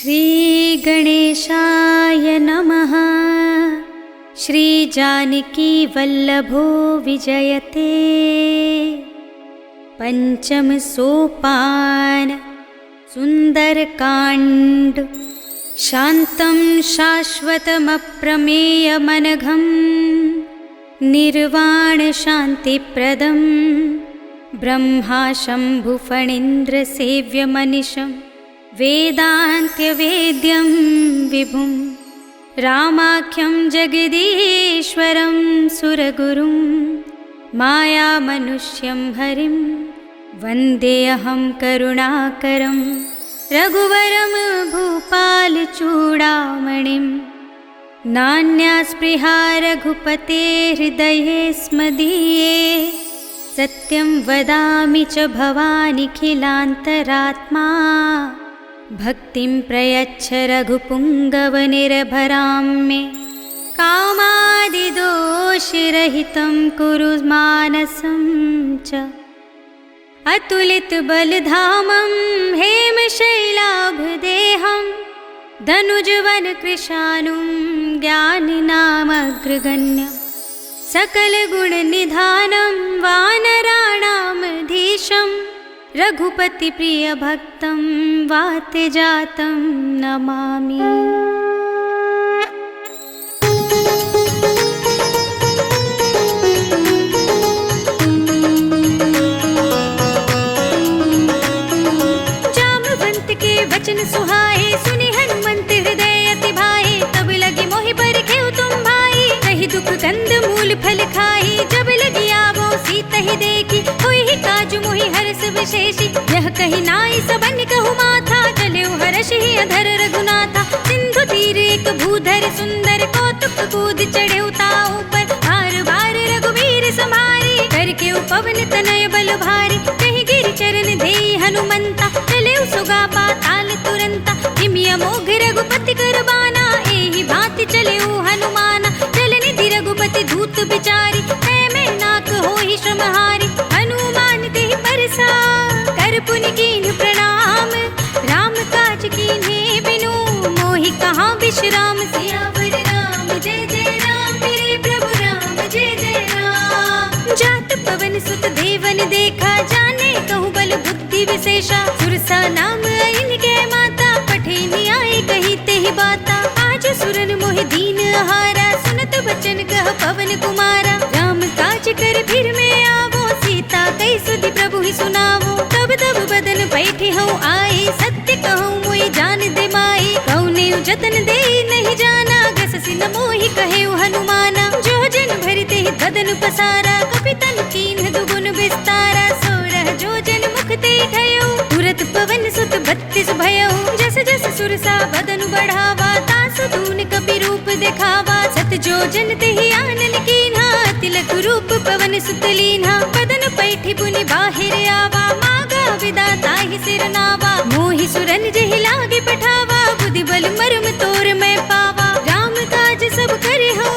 श्रीगणेशाय नमः। श्रीजानकीवल्लभो विजयते। पंचम सोपान सुंदरकांड। शान्तं शाश्वतमप्रमेयमनघं निर्वाणशान्तिप्रदं ब्रह्मा शम्भुफणीन्द्रसेव्यमनिशं वेदान्त्यवेद्यं विभुं रामाख्यं जगदीश्वरं सुरगुरुं मायामनुष्यं हरिं वन्देऽहं करुणाकरं रघुवरं भूपालचूडामणिं। नान्या स्पृहा रघुपते हृदये स्मदीये। सत्यं वदामि च भवानिखिलान्तरात्मा भक्तिं प्रयच्छ रघुपुङ्गवनिर्भरां मे। कामादिदोषरहितं कुरु मानसं च अतुलितबलधामं हेमशैलाभदेहं धनुजवनकृशानुं ज्ञानिनामग्रगण्यं सकलगुणनिधानं वानराणामधीशं रघुपतिप्रियभक्तं वातजातं नमामि। जामवंत के वचन सुहाए सुनि हनुमंत हृदय अति भाए। तब लगी मोहि परखेउ तुम भाई कही दुख कंद मूल फल खाई। जब लगी आवो सीत ही देखी होई ही काजु मोहि हर्ष विशेषी। यह कही नाई सबन कहु माथा चले हर्ष ही अधर रघुनाथा। सिंधु तीर एक भूधर सुंदर कौतुक कूद चढ़े ताऊ पर। बार बार रघुवीर समारी करके उपवन तनय बल भारी। कही गिरि चरण देई हनुमंता चले सुगा पाताल तुरंता। हिमिया मोघ रघुपति करबाना एहि भांति चले हनुमाना। चलनिधि रघुपति धूत बिचारी में नाक होहि श्रमहारी। हनुमान तेहि परसा कर पुनि कीन्ह प्रणाम। राम काज कीन्हे बिनु मोहि कहाँ विश्राम। सियावर राम जय जय राम मेरे प्रभु राम जय जय राम। जात पवन सुत देवन देखा जाने कहु बल बुद्धि विशेषा। सुरसा नाम इनके माता पठे न्याय कही तेहि बाता। आज सुरन मोहि दीन आहारा सुनत बचन कह पवन कुमारा। राम काज कर फिर में आवो सीता कई सुधि प्रभु ही सुनावो। तब तब बदन बैठे हूँ आए सत्य कहूँ मोहि जान दे माई। कौने जतन दे नहीं जाना गससि न मोहि कहे हनुमाना। जो जन भरते ही बदन पसारा कपितन कीन्ह दुगुन विस्तारा। सोरह जो जन मुख ते ठयो तुरत पवन सुत 32 भयउ। जस जस सुरसा बदन बढ़ावा तासु दून कपि रूप दिखावा। सत जो जन तेहि आनन कीन्हा तिलक रूप पवन सुत लीन्हा। बदन पैठी पुनि बाहिर आवा मागा विदा ताहि सिर नावा। मोहि सुरन जेहि लागे पठावा बुद्धि बल मर्म तोर मैं पावा। राम काज सब करे हो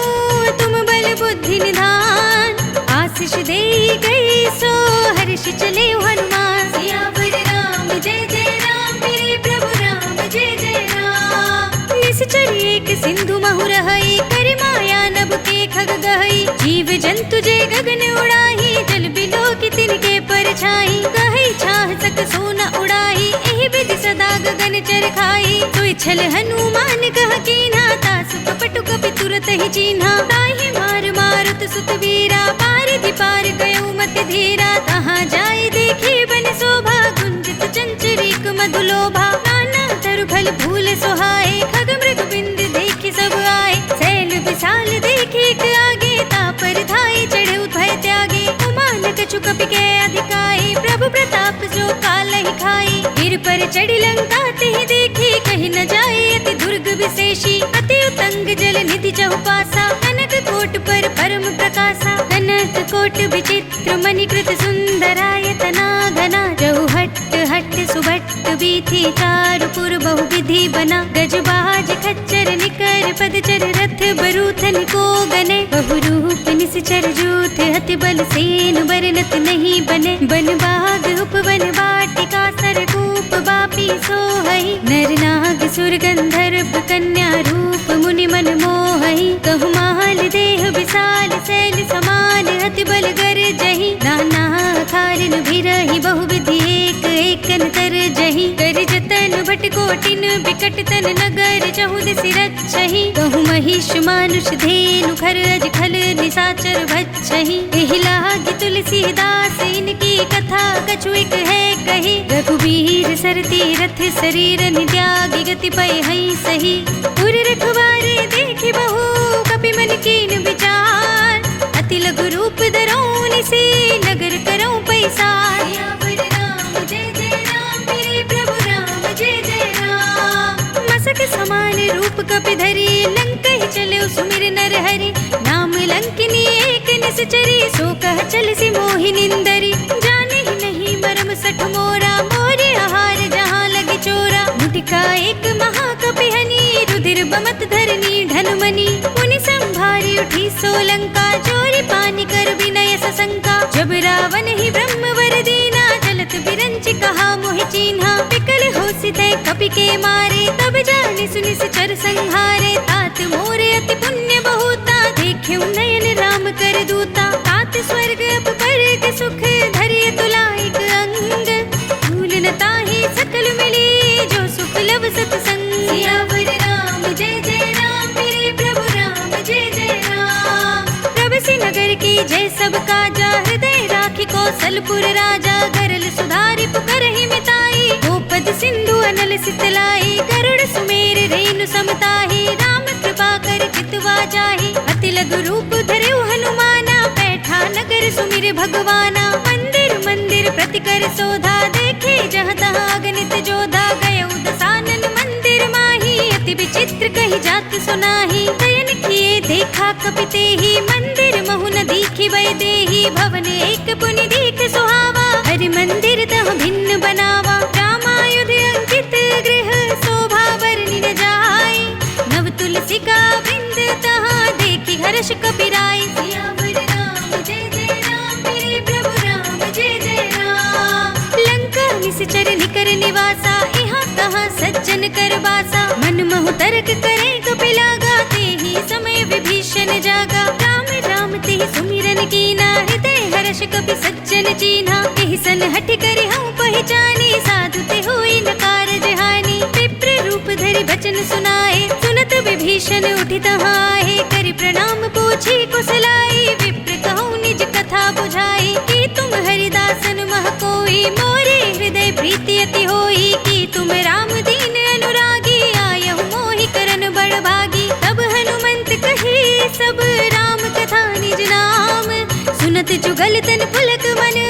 तुम बल बुद्धि निधान। आशीष दे गई सो हर्ष चले हनुमान। सियावर राम जय जय राम मेरे प्रभु राम जय जय राम। निश्चर एक सिंधु महु रहई करि माया नभ के खग गहई। जीव जंतु जे गगन उड़ाही जल बिलो की तिनके परछाई। गहई छाह सक सोना उड़ाही एहि विधि सदा गगन चर खाई। तुई छल हनुमान कह कीन्हा तासु कपटु कपि तुरत ही चीन्हा। ताहि मार मारुत सुत वीरा पारिधि पार गयो मति धीरा। तहाँ जाय देखी बन शोभा गुंजित चंचरीक मधुलोभा। नाना तरु फल फूल सोहाए खग मृग बिंद देखी सब आए। सैल विशाल देखी एक आगे तापर धाई चढ़े भय त्यागे। उमान कछु कपि के अधिकाई प्रभु प्रताप जो काल ही खाई। गिर पर चढ़ी लंका तेहि देखी कहीं न जाए अति दुर्ग विशेषी। अति उतंग जल निधि चहुपासा कनक कोट पर परम प्रकाशा। कनक कोट विचित्र मणिकृत सुंदरायतना घना। जहु हट्ट हट्ट सुभट्ट बीथी चारु पुर बहु विधि बना। गजबाज खच्चर निकर पदचर रथ बरूथन को गने। बहु रूप निश्चर जूथ हति बल सेन बरनत नहीं बने। बन बाग उपवन वाटिका सरकूप बापी सोहई। नर नाग असुर गंधर्व कन्या रूप मुनि मन मोहहि, कहु माल देह विशाल शैल समान अति बल गर जहि, नाना कारण भिरहि बहुविधि एक एकन तर जहि, कर जतन भट कोटिन बिकट तन नगर चहुद सिरच्छहि, कहु महिष मानुष धेनु खर अज खल निसाचर भच्छहि, एहि लागी तुलसीदास इनकी कथा कछु एक है कही, रघुबीर सरती रथ शरीर नित्यागी गति पय हई सही, उर रखवारे देखि बहु कपि मन कीन विचार, अति लघु रूप धरौं निसी नगर करौं पैसार, सियावर राम जय जय राम मेरे प्रभु राम जय जय राम, मसक समान रूप कपि धरी लंकहि चले सुमिर नर हरि, नाम लंकिनी एक निश्चरी सो कह चल सी मोहि निंदरी, जाने ही नहीं मरम सठ मोरा मोरे आहार जहाँ लगे चोरा, मुटिका एक महाकपि हनी रुधिर बमत धरनी ढनमनी, मुनि संभारी उठी सोलंका चोरी पानी कर विनय सशंका, जब रावण ही ब्रह्म वर दीना चलत बिरंच कहा मोहि चीन्हा, विकल होसि तै कपि के मारे तब जानि सुनि चर संहारे, तात मोरे अति पुण्य बहुता देख्यु नयन राम कर दूता, तात स्वर्ग अप परग सुख धरिय तुलाइक अंग, भूल न ताहि सकल मिली जो सुख लव सतसंग, सियावर राम जय जय राम मेरे प्रभु राम जय जय राम, प्रभसि नगर की जय सब काजा हृदय राखी कौशलपुर राजा, गरल सुधारि पुकारहि मिताई, गोपद सिंधु अनल सितलाई, गरुड़ सुमेर रेणु समताहि, राम कृपा कर चितवा जाहि, अति लघु रूप धरेउ हनुमाना, बैठा नगर सुमिर भगवाना, मंदिर मंदिर प्रति कर सोधा, देखे जहाँ तहाँ अगणित जोधा, गयउ दसानन मंदिर माही, अति विचित्र कही जात सुनाही, शयन किए देखा कपि तेहि, मंदिर महु न दीखि वै देहि, भवन एक पुनि दीख सुहावा, हरि मंदिर तह भिन्न बनावा, रामायुध अंकित गृह शोभा वर्णि न जाय, नव तुलसी का वृंद तहाँ देखि हर्ष कपि राय, सियावर राम जय जय राम मेरे प्रभु राम जय जय राम, लंका निश्चर निकर निवासा, यहाँ तहाँ सज्जन कर बासा, मन महु तर्क करे कपि लागा, तेहि समय विभीषण जागा, राम राम तेहि सुमिरन कीना, हृदय हर्ष कपि सज्जन चीन्हा, एहि सन हठ करि हऊँ पहिचानी, साधु ते होई न कारज हानि, विप्र रूप धरि बचन सुनाए, सुनत विभीषण उठि तहाँ आए, करि प्रणाम पूछी कुशलाई, विप्र कहूँ निज कथा बुझाई, कि तुम हरिदासन मह कोई, मोरे हृदय प्रीति अति होई, कि तुम राम दीन अनुरागी, आयहु मोहि करन बड़ भागी, तब हनुमंत कही सब राम कथा निज नाम, सुनत जुगल तन पुलक मन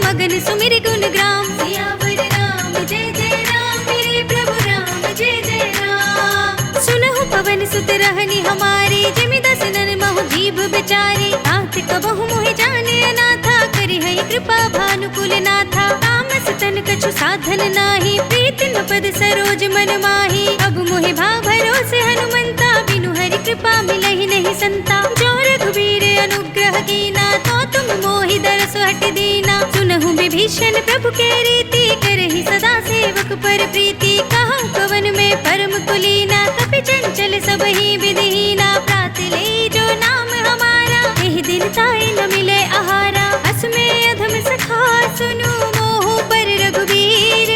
मगन सुमिर गुण ग्राम, सियावर राम जय जय राम मेरे प्रभु राम जय जय राम, सुनहु पवन सुत रहनि हमारे, जिमि दसनन महु जीभ बिचारे, तात कबहु मोहि जाने अनाथा, करि हई कृपा भानुकुल नाथा, तामस तन कछु साधन नाही, प्रीति न पद सरोज मन माही, अब मोहि भाव भरोसे हनुमंता, बिनु हरि कृपा मिलहि नहीं संता, जो रघुबीर अनुग्रह कीना, तो तुम मोहि दरस हट दीना, सुनहु विभीषण प्रभु के रीति, करहि सदा सेवक पर प्रीति, कहूँ कवन में परम कुलीना, कपि चंचल सबहि विधिहीना, प्रात ले जो नाम हमारा, एहि दिन ताई न मिले आहारा, अस में अधम सखा सुनु मोह पर रघुबीर,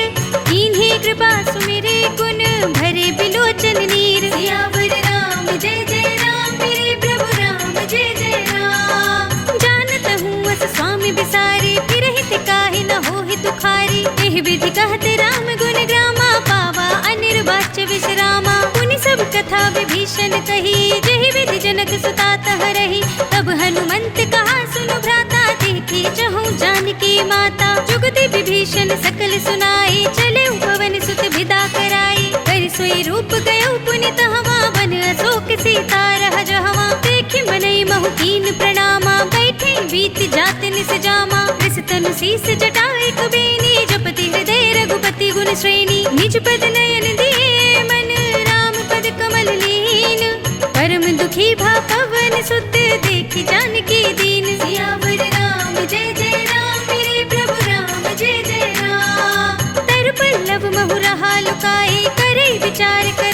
इन्हीं कृपा सुमिरे गुण भरे बिलोचन नीर, सियावर राम जय जय राम मेरे प्रभु राम जय जय राम, जानत हूँ अस स्वामी बिसारी, फिरहित काहि न होहि दुखारी, एहि विधि कहत राम गुण ग्रामा, पावा अनिर्वाच्य विश्रामा, पुनि सब कथा विभीषण कही, जेहि विधि जनक सुता तह रही, तब हनुमंत कहा सुनु भ्राता, देखी चहु जानकी माता, जुगति विभीषण सकल सुनाई, चले पवन सुत विदा कराई, कर सोई रूप गयो पुनि तहवा, बन अशोक सीता रह जहवा, देखि मनई महु कीन प्रणामा, बैठे बीत जात निस जामा, कृस तनु शीस जटाए कुबेनी, जपति हृदय रघुपति गुण श्रेणी, निज पद नयन दिए मन राम पद कमल लीन, परम दुखी भा पवन सुत देखि जानकी दीन, सियावर राम जय जय राम मेरे प्रभु राम जय जय राम, तर पल्लव महु रहा लुकाए, करे विचार कर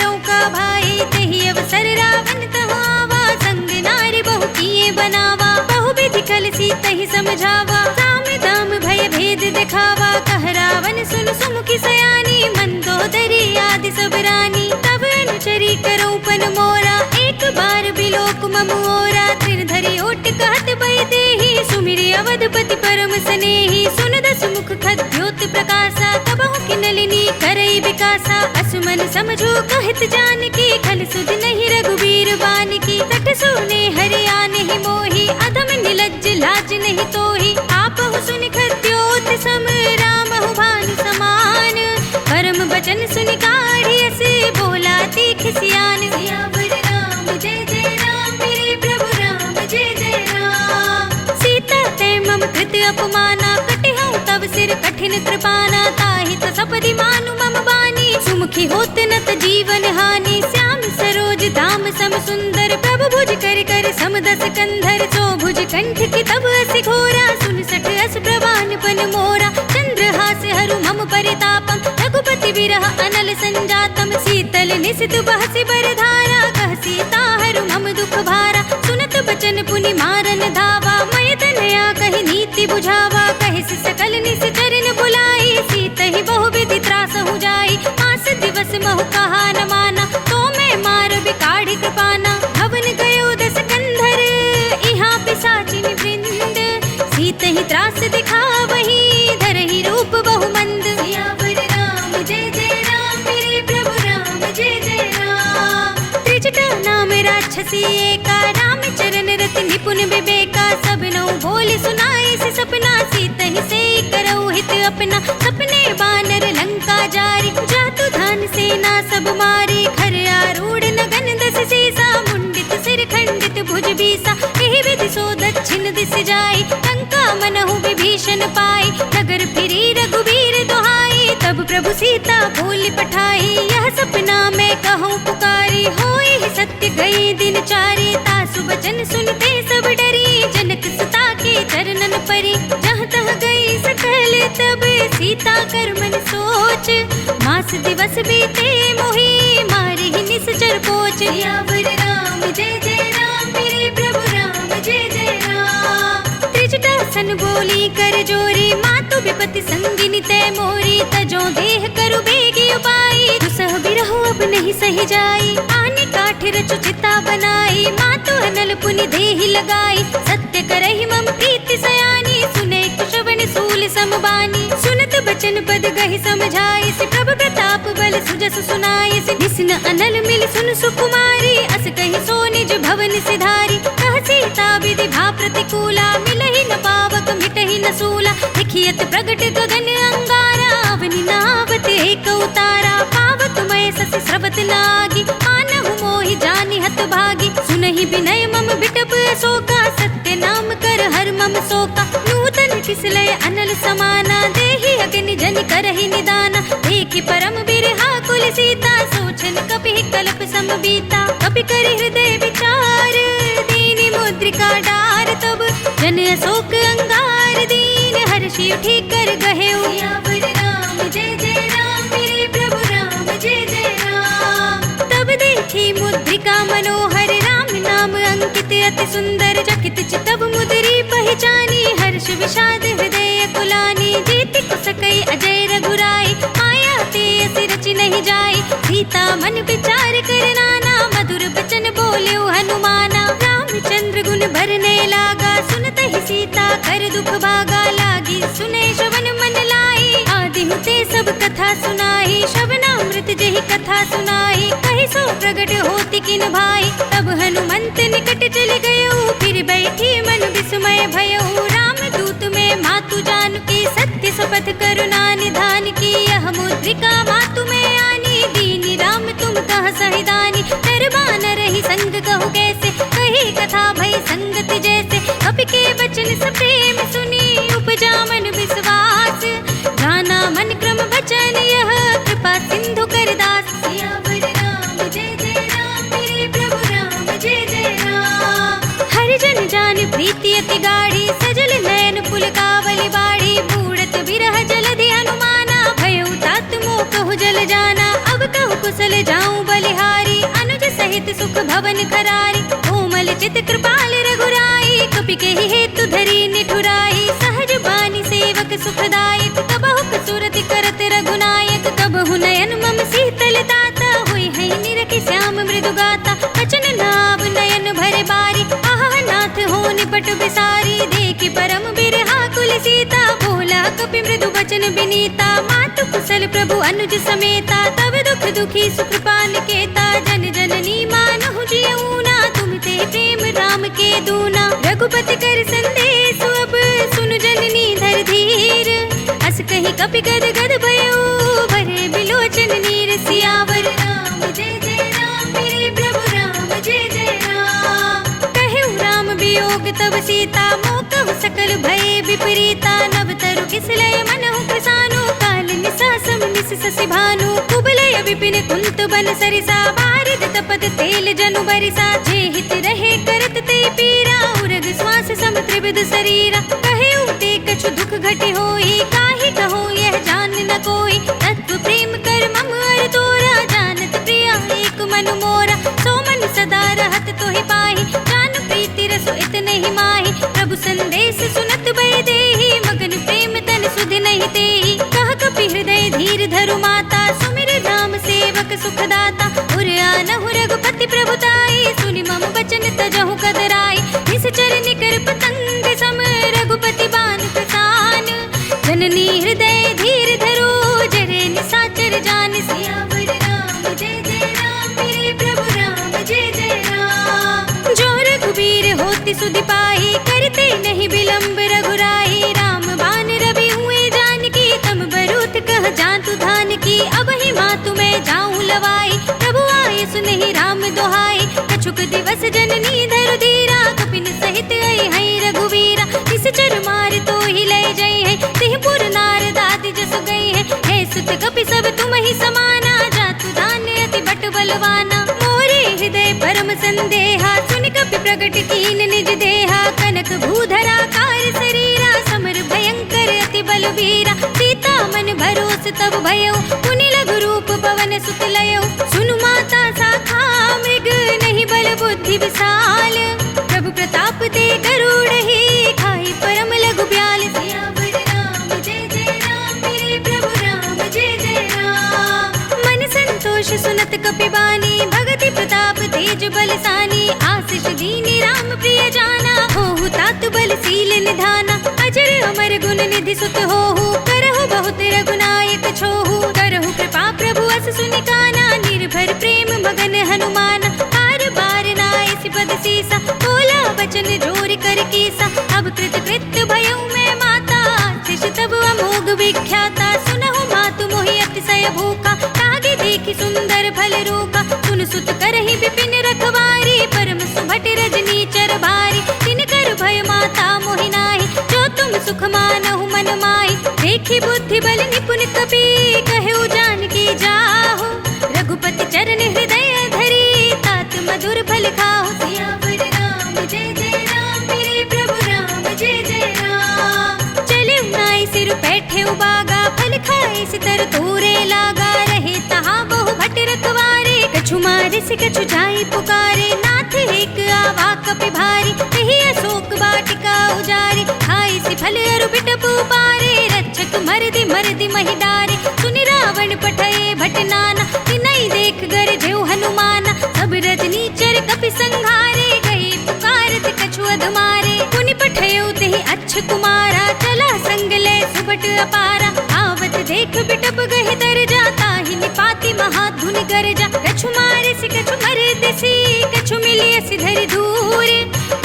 समझावा, साम दाम भय भेद दिखावा, कह रावण सुन सुमुखी सयानी, मंदोदरी आदि सब रानी, तब अनुचरी करो पन मोरा, एक बार बिलोक मम ओरा, त्रिधरि ओट कहत बहि देहि, सुमिरि अवधपति परम स्नेही, सुन दस मुख खद्योत प्रकाशा, कबहु की नलिनी करई विकासा, असुमन समझो कहत जानकी, खल सुध नहीं रघुबीर बान की, सठ सोने हरिया नहीं मोही, अधम निलज्ज लाज नहीं तोही, आपहु सुनि खद्योत सम, रामहु भानु समान, परम बचन सुनि काढ़ियस, बोला तीख सियान, सियावर राम जय जय राम, मेरे प्रभु राम जय जय राम, सीता ते मम कृत अपमाना, कटिहउँ तब सिर कठिन कृपाना, ताहि त सपदि मानु मम बानी, सुमुखी होत नत जीवन हानि, श्याम सरोज धाम सम सुंदर, प्रभु भुज कर कर समदस कंधर, सो भुज कंठ की तब असि घोरा, सुन सठ अस प्रवान पन मोरा, चंद्रहास हरु मम परितापम, रघुपति विरह अनल संजातम, शीतल निसित बहसि बरधारा, कह सीता हरु मम दुख भारा, सुनत बचन पुनि मारन धावा, मय तनया कहि नीति बुझावा, कहिस सकल निश्चरन बुलाई, सीतहि बहु विधि त्रासहु जाई, मास दिवस महु कहा न माना, तो मैं मार बिकाढ़ी कृपाना, भवन गयो दस कंधर, इहाँ पिशाचिन वृंद, सीतहि त्रास दिखावही, धरहि रूप बहु मंद, सियावर राम जय जय राम, मेरे प्रभु राम जय जय राम, त्रिजटा नाम राक्षसी एका, राम चरण रति निपुण विवेका, सब नौ बोल सुनाए से सपना, सीतहि से करऊ हित अपना, सपने बानर लंका जारी, जातु धान सेना सब मारी, खर आरूढ़ नगन दस सीसा, मुंडित सिर खंडित भुज बीसा, एहि विधि सो दक्षिण दिस जाई, लंका मनहु विभीषण पाई, नगर फिरी रघुबीर दुहाई, तब प्रभु सीता बोल पठाई, यह सपना मैं कहूँ पुकारी, होई ही सत्य गई दिन चारी, तासु बचन सुनते सब डरी, जनक सुता के चरणन परी, जहाँ तह गई सकल तब, सीता कर मन सोच, मास दिवस बीते मोही, मारी ही निश्चर पोच, सियावर राम जय जय राम, मेरे प्रभु राम जय जय राम, त्रिजटा सन बोली कर जोरी, मातु विपति संगिनी तै मोरी, तजो देह करु बेगी उपाई, दुसह बिरहो अब नहीं सही जाई, आने काठ रचु चिता बनाई, मातु अनल पुनि देहि लगाई, सत्य करहि मम प्रीति सयानी, सुने कुशवन सूल समबानी, सुनत बचन पद गहि समझाई, से प्रभु प्रताप बल सुजस सुनाई, से निस्न अनल मिल सुन सुकुमारी, अस कहि सो निज भवन सिधारी, कह सीता विधि भा प्रतिकूला, मिलहि न पावक मिटहि न सूला, लिखियत प्रगट गगन अंगारा, अवनि नावत एक उतारा, पावक मय सस स्रवत नागी, मानहु मोहि जानि हत भागी, सुनहि बिनय मम बिटप अशोका, सत्य नाम कर हर मम शोका, नूतन किसलय अनल समाना, देहि अग्नि जनि करहि निदाना, देखि परम बिरहा कुल सीता, सोचन कपिहि कल्प सम बीता, कपि करि हृदय विचार, दीनि मुद्रिका डार, तब जन अशोक अंगार, दीन हर्षि उठि कर गहेउ, सियावर राम जय जय राम, मेरे प्रभु राम जय जय राम, तब देखी मुद्रिका मनोहर, राम नाम अंकित अति सुंदर, चकित चितब मुद्री पहचानी, हर्ष विषाद हृदय कुलानी, जीति को सकई अजय रघुराई, माया ते असि रचि नहीं जाई, सीता मन विचार कर नाना, मधुर बचन बोल्यो हनुमाना, रामचंद्र गुण भरने लागा, सुनत ही सीता कर दुख भागा, लागी सुने श्रवण मन लाई, आदि हुते सब कथा सुनाई, श्रवणामृत जहि कथा सुनाई, कहि सो प्रगट होति किन भाई, तब हनुमंत निकट चल गयो, फिर बैठी मन विस्मय भयउ, राम दूत में मातु जानकी, सत्य शपथ करुणा निधान की, यह मुद्रिका मातु में आनी, दीनी राम तुम कह सहिदानी, दरबान रही संग कहु कैसे, कही कथा भई संगत जैसे, कपि के वचन सप्रेम सुनी, उपजा मन विश्वास, जाना मन क्रम वचन यह, कृपा सिंधु कर दास, सियावर राम जय जय राम, मेरे प्रभु राम जय जय राम, हरिजन जान प्रीति अति गाढ़ी, सजल नयन पुलकावली बाढ़ी, बूढ़त बिरह जलधि हनुमाना, भयउ तात मोह कहु जल जाना, अब कहु कुशल जाऊं बलिहारी, अनुज सहित सुख भवन खरारी, कोमल चित कृपाल रघुराई, कपि के हेतु धरी निठुराई, सुखदायक, कबहुक सुरति करत रघुनायक। कबहु नयन मम शीतल दाता, हुई है निरखि श्याम मृदु गाता। बचन नाव नयन भरे बारी, आहा नाथ हो निपट बिसारी। देखि परम बिरहा कुल सीता, बोला कपि मृदु बचन बिनीता। मातु कुशल प्रभु अनुज समेता, तब दुख दुखी सुकृपा निकेता। जन जननी मानहु जियऊना, तुम ते प्रेम राम के दूना। रघुपति कर संदेश अब सुनु जननी धर धीर। अस कहीं कपि गद गद भयो, भरे बिलोचन नीर। सियावर राम जय जय राम, मेरे प्रभु राम जय जय राम। कहु राम वियोग तब सीता, मोकहु सकल भय विपरीता। नव तरु किसलय मनहु कृसानु, काल निसा सम निस ससि भानु। कुबलय विपिन कुंत बन सरिसा, बारिद तपत तेल जनु बरिसा। जे हित रहे करत ते पीरा, उरग श्वास सम त्रिविध शरीरा। कहे ते कछु दुख घटे होई, काहि कहो यह जान न कोई। तत्व प्रेम कर मम अर तोरा, जानत प्रिया एक मन मोरा। सो मन सदा रहत तोहि पाहि, जान प्रीति रसो इतने ही माहि। प्रभु संदेश सुनत भय देहि, मगन प्रेम तन सुधि नहीं तेहि। कह कपि हृदय धीर धरु माता, सुमिर राम सेवक सुखदाता। उर आनहु रघुपति प्रभुताई, सुनि मम बचन तजहु कदराई। निश्चर निकर पतंग सम, रघुपति बान प्रसान। जननी हृदय धीर धरो, जरे निसाचर जान। सियावर राम जय जय राम, मेरे प्रभु राम जय जय राम। जो रघुबीर होति सुधि पाहि, करते नहीं विलंब रघुराई। राम बान रवि हुए जानकी, तम बरूथ कह जातु धान की। अब ही मातु मैं जाऊं लवाई, प्रभु आए सुनहि राम दोहाई। कछुक दिवस जननी धरु धीरा, कपिन सहित आई है रघुवीरा। निश्चर मार तो ही ले जई है, तिहपुर नारद आदि जसु गई है। हे सुत कपि सब तुम ही समाना, जातु धान्य अति बट बलवाना। मोरे हृदय परम संदेहा, सुनि कपि प्रगट कीन निज देहा। कनक भूधरा कार शरीरा, समर भयंकर अति बलवीरा। सीता मन भरोस तब भयो, पुनि लघु रूप पवन सुत लयो। सुनु माता साखा मृग, नहीं बल बुद्धि विशाल। प्रभु प्रताप ते गरुड़हि, खाई परम लघु ब्याल। सियावर राम जय जय राम, मेरे प्रभु राम जय जय राम। मन संतोष सुनत कपि बानी, भगति प्रताप तेज बलसानी। आशीष दीनी राम प्रिय जाना, होहु तात बल सील निधाना। अजर अमर गुण निधि सुत होहु, करहु बहुत रघुनायक छोहु। करहु कृपा प्रभु अस सुनि काना, निर्भर प्रेम मगन हनुमाना। बार बार नाइ पद सीसा, बोला बचन जोर कर कीसा। अब कृत कृत्य भयउ मैं माता, शिष तब अमोघ विख्याता। सुनहु मातु मोहि अतिशय भूखा, तागे देखि सुंदर फल रूपा। सुन सुत करहि विपिन रखवारी, परम सुभट रजनी चर भारी। तिन कर भय माता मोहि नाहि, जो तुम सुख मानहु मन माहि। देखि बुद्धि बल निपुण कपि, कहु जानकी जाहु। रघुपति चरण हृदय धरी, तात मधुर फल खाहु। सियावर राम जय जय राम, मेरे प्रभु राम जय जय राम। चले नाई सिर बैठे उबागा, फल खाए सितर तोरे लागा। रहे तहाँ बहु भट रखवारे, कछु मारे से कछु जाई पुकारे। नाथ एक आवा कपि भारी, कही अशोक वाटिका उजारे। खाई सि फल अरु बिटपु पारे, रक्षक मरदि मरदि महि डारे। सुनि रावण पठये भट नाना, तिनहि देख गर जेउ हनुमाना। सब रजनी चर कपि संघारे, गए पुकारत कछु अधमारे। पुनि पठयो तेहि अच्छ कुमारा, चला संग ले सुभट अपारा। आवत देख बिटप गहि तर जाता, ही निपाति महाधुनि गरजा। कछु मारे से कछु मरे दिसी, कछु मिलिय सिधरि धूर।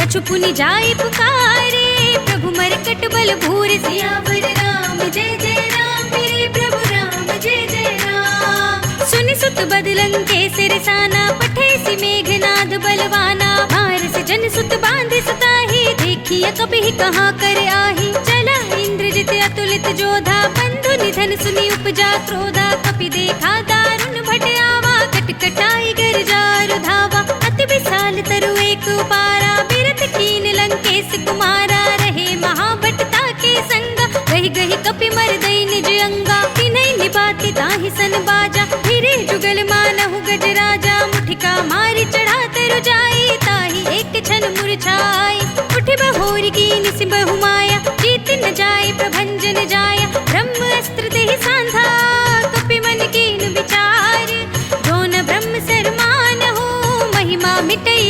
कछु पुनि जाई पुकारे, प्रभु मरकट बल भूर। सियावर राम जय जय राम, मेरे प्रभु राम जय जय राम। सुनि सुत बदलंग के सिरसाना, पठे सि मेघनाद बलवाना। मार से जन सुत बांधे सुताही, देखिए कभी कहाँ कर आही। चला इंद्रजित अतुलित जोधा, बंधु निधन सुनि उपजा क्रोधा। कपि देखा दारुण भट आवा, कटकटाई गर जारु धावा। अति विशाल तरु एक उपारा, बिरथ कीन लंकेश कुमारा। रहे महाभटता के संगा, गहि गहि कपि मरदई निज अंगा। तिनहि निबाति ताहि सन बाजा, फिरे जुगल मानहु गजराजा। मुठिका मारि चढ़ा तरु जाई, ताहि एक क्षण मुरझाई। उठ बहोरी कीन सिंह बहु माया, जीत न जाय प्रभंजन जाय।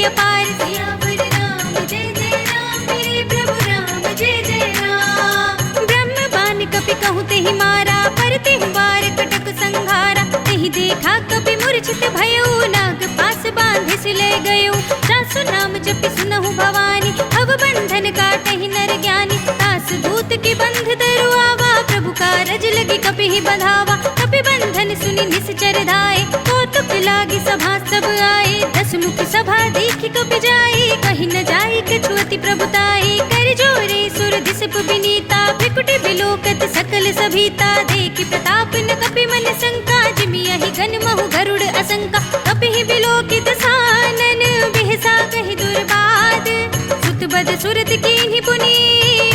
अपार। सियावर राम जय जय राम, मेरे प्रभु राम जय जय राम। ब्रह्म बान कपि कहूँ तेहि मारा, पर तेहु बार कटक संघारा। तेहि देखा कपि मूर्छित भयउ, नाग पास बांधे सिले गयो। जासु नाम जपि सुनहु भवानी, भव बंधन काटहि नर ज्ञानी। तास दूत की बंध धरु आवा, प्रभु कारज लगी कपि ही बंधावा। कपि बंधन सुनि निश्चर धाये, कौतुक लागी सभा सब आए। दस मुख सभा देखि कपि जाए, कहीं न जाई कछुअति प्रभुताई। कर जोरे सुर दिसप विनीता, भृकुटि बिलोकत सकल सभीता। देखि प्रताप न कपि मन शंका, जिमियहि घन महु गरुड़ असंका। कपि ही बिलोकित सानन, बिहसा कहि दुर्बाद। सुत बद सुरत कीन्हि पुनि,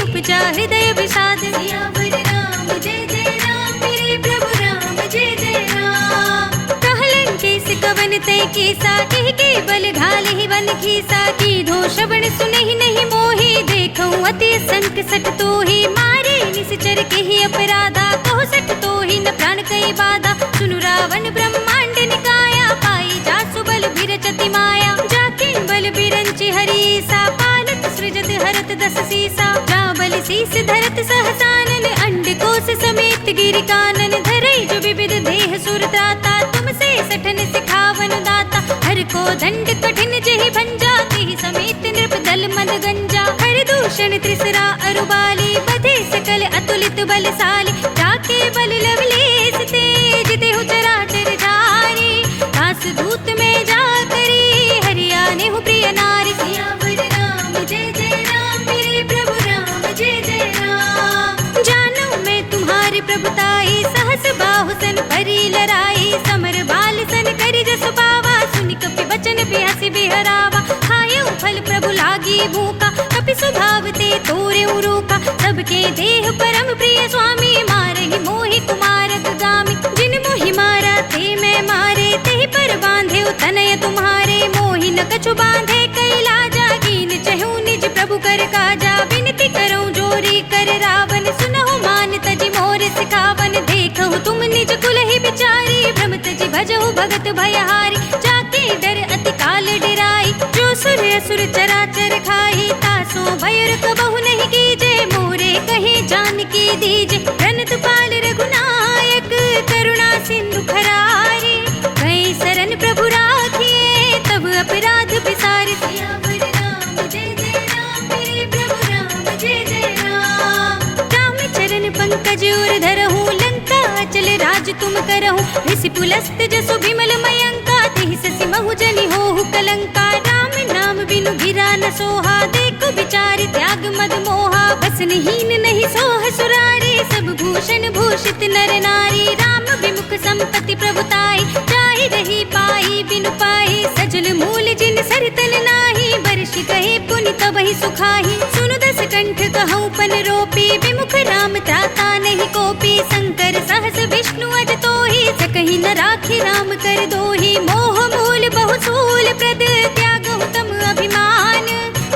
उपजा हृदय विषाद। सियावर राम जय जय राम, मेरे प्रभु राम जय जय राम। कहलन केस कवन तै केसा, कहि के बल घाले ही वन खीसा। की धो श्रवण सुनहि नहीं मोहि, देखऊं अति संक सठ तोहि। मारे निश्चर केहि अपराधा, कहो सठ तोहि न प्राण कई बाधा। सुनु रावण ब्रह्मांड निकाया, पाई जासु बल बिरचति माया। जाके बल बिरंचि हरीसा, पालत सृजत हरत दस सीसा। जा बल शीस धरत सहसानन, अंड कोश समेत गिरि कानन। धरई जो विविध देह सुर त्राता, तुमसे सठन सिखावन दाता। हर को दंड कठिन जेहि भंजा, तेहि समेत नृप दल मद गंजा। हर दूषण त्रिसरा अरुबाली, बधे सकल अतुलित बलशाली। जाके बल लवलेस तेज, देहु चराचर झारी। दास दूत में जा करी, हरियाने हूँ प्रिय नारी। सियावर राम जय जय राम, मेरे प्रभु राम जय जय राम। जानू मैं तुम्हारी प्रभुताई, सहस बाहु सन परी लराई। समर बाल सन करि जसु पावा, सुनि कपि बचन बिहसि बिहरावा। खायउ फल प्रभु लागी भूखा, कपि स्वभाव ते तोरे रोका। सबके देह परम प्रिय स्वामी, मारहि मोहि कुमारक गामी। जिन मोहि मारा ते मैं मारे, तेहि पर बांधे तनय तुम्हारे। मोहि न कछु बांधे कैलाजा, कीन चहु निज प्रभु कर काजा। विनती करऊं जोरी कर रावण, सुनहु मान तजि मोर सिखावन। देखहु तुम निज कुल ही बिचारी, भ्रम तजि भजहु भगत भयहारी। जाके डर अति काल डिराई, जो सुर असुर चराचर खाई। तासो भयर कबहु नहीं कीजे, मोरे कहे जानकी दीजे। प्रणत पाल रघुनायक, करुणा सिंधु खरारे। गए शरण प्रभु राखिए, तब अपराध बिसारे। सियावर राम जय जय राम, मेरे प्रभु राम जय जय राम। राम चरण पंकज उर धरहु, लंका अचल राज तुम करहु। ऋषि पुलस्त जसु विमल मयंका, तेहि ससि महु जनि होहु कलंका। राम नाम बिनु गिरा न सोहा, देखो बिचारि त्याग मद मोहा। बसनहीन नहीं सोह सुरारे, सब भूषण भूषित नर नारी। राम विमुख संपत्ति प्रभुताई, जाहि रही पाई बिनु पाई। सजल मूल जिन सरतन नाही, बरषि कहे पुनि तबहि सुखाही। सुनु दस कंठ कहूँ पन रोपी, विमुख राम त्राता नहीं कोपी। शंकर सहस विष्णु अज तोहि, सकहि न राखि राम कर दोहि। मोह मूल बहुसूल प्रद, त्यागहु तम अभिमान।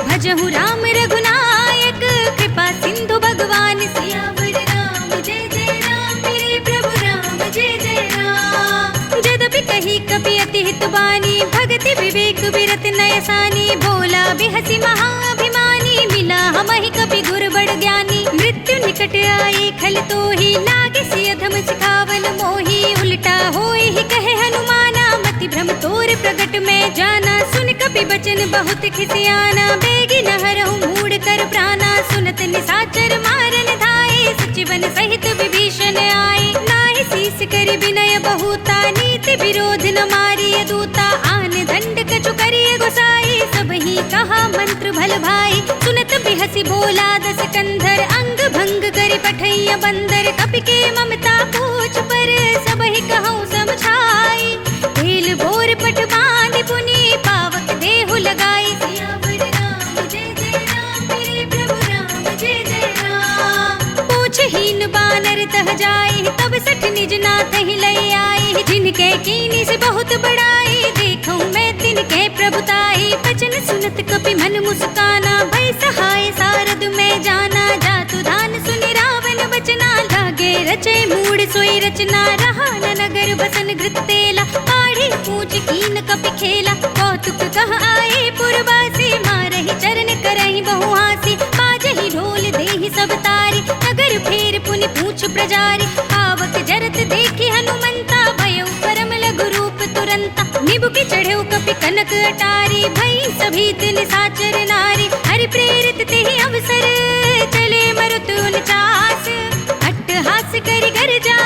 भजहु राम रघुनायक, कृपा सिंधु भगवान। सियावर राम जय जय राम, मेरे प्रभु राम जय जय राम। जदपि कही कपि अति हित बानी, भगति विवेक बिरत नयसानी। बोला बिहसि महाअभिमानी, मिला हमहि कपि गुर बड़ ज्ञानी। मृत्यु निकट आई खल तोहि, लागे सि अधम सिखावन मोहि। उल्टा होय ही कहे हनुमाना, मति भ्रम तोर प्रगट में जाना। सुन कपि बचन बहुत खिसियाना, बेगी न हरहु मूढ़ कर प्राणा। सुनत निसाचर मारन धाये, सचिवन सहित विभीषण आए। नाहि शीस करि विनय बहुता, नीति विरोध न मारिय दूता। आन दंड कछु करिय गोसाई, सबहि कहा मंत्र भल भाई। सुनत बिहसि भोला दस कंधर, अंग भंग करि पठैया बंदर। कपि के ममता पूछ पर, सबहि कहूँ समझाई। तेल बोर पट बांधि पुनि, पावक देहु लगाई। सियावर राम जय जय राम, मेरे प्रभु राम जय जय राम। पूछहीन बानर तह जाए, तब सठ निज नाथ ही लई आई। जिनके कीनी से बहुत बड़ाई, देखूं मैं तिनके प्रभुताई। बचन सुनत कपि मन मुस्काना, भय सहाय सारद में जाना। जातु धान सुनि रावण बचना, लागे रचे मूढ़ सोई रचना। रहा न नगर बसन घृत तेला, काढ़ी पूछ कीन कपि खेला। कौतुक कह आए पुर प्रजारी। आवक जरत देखी हनुमंता, भयउ परम लघु रूप तुरंता। निबुकि चढ़ेउ कपि कनक अटारी, भई सभी तिन साचर नारी। हरि प्रेरित तेहि अवसर, चले मरुत 49। अट्टहास करि गर्जा,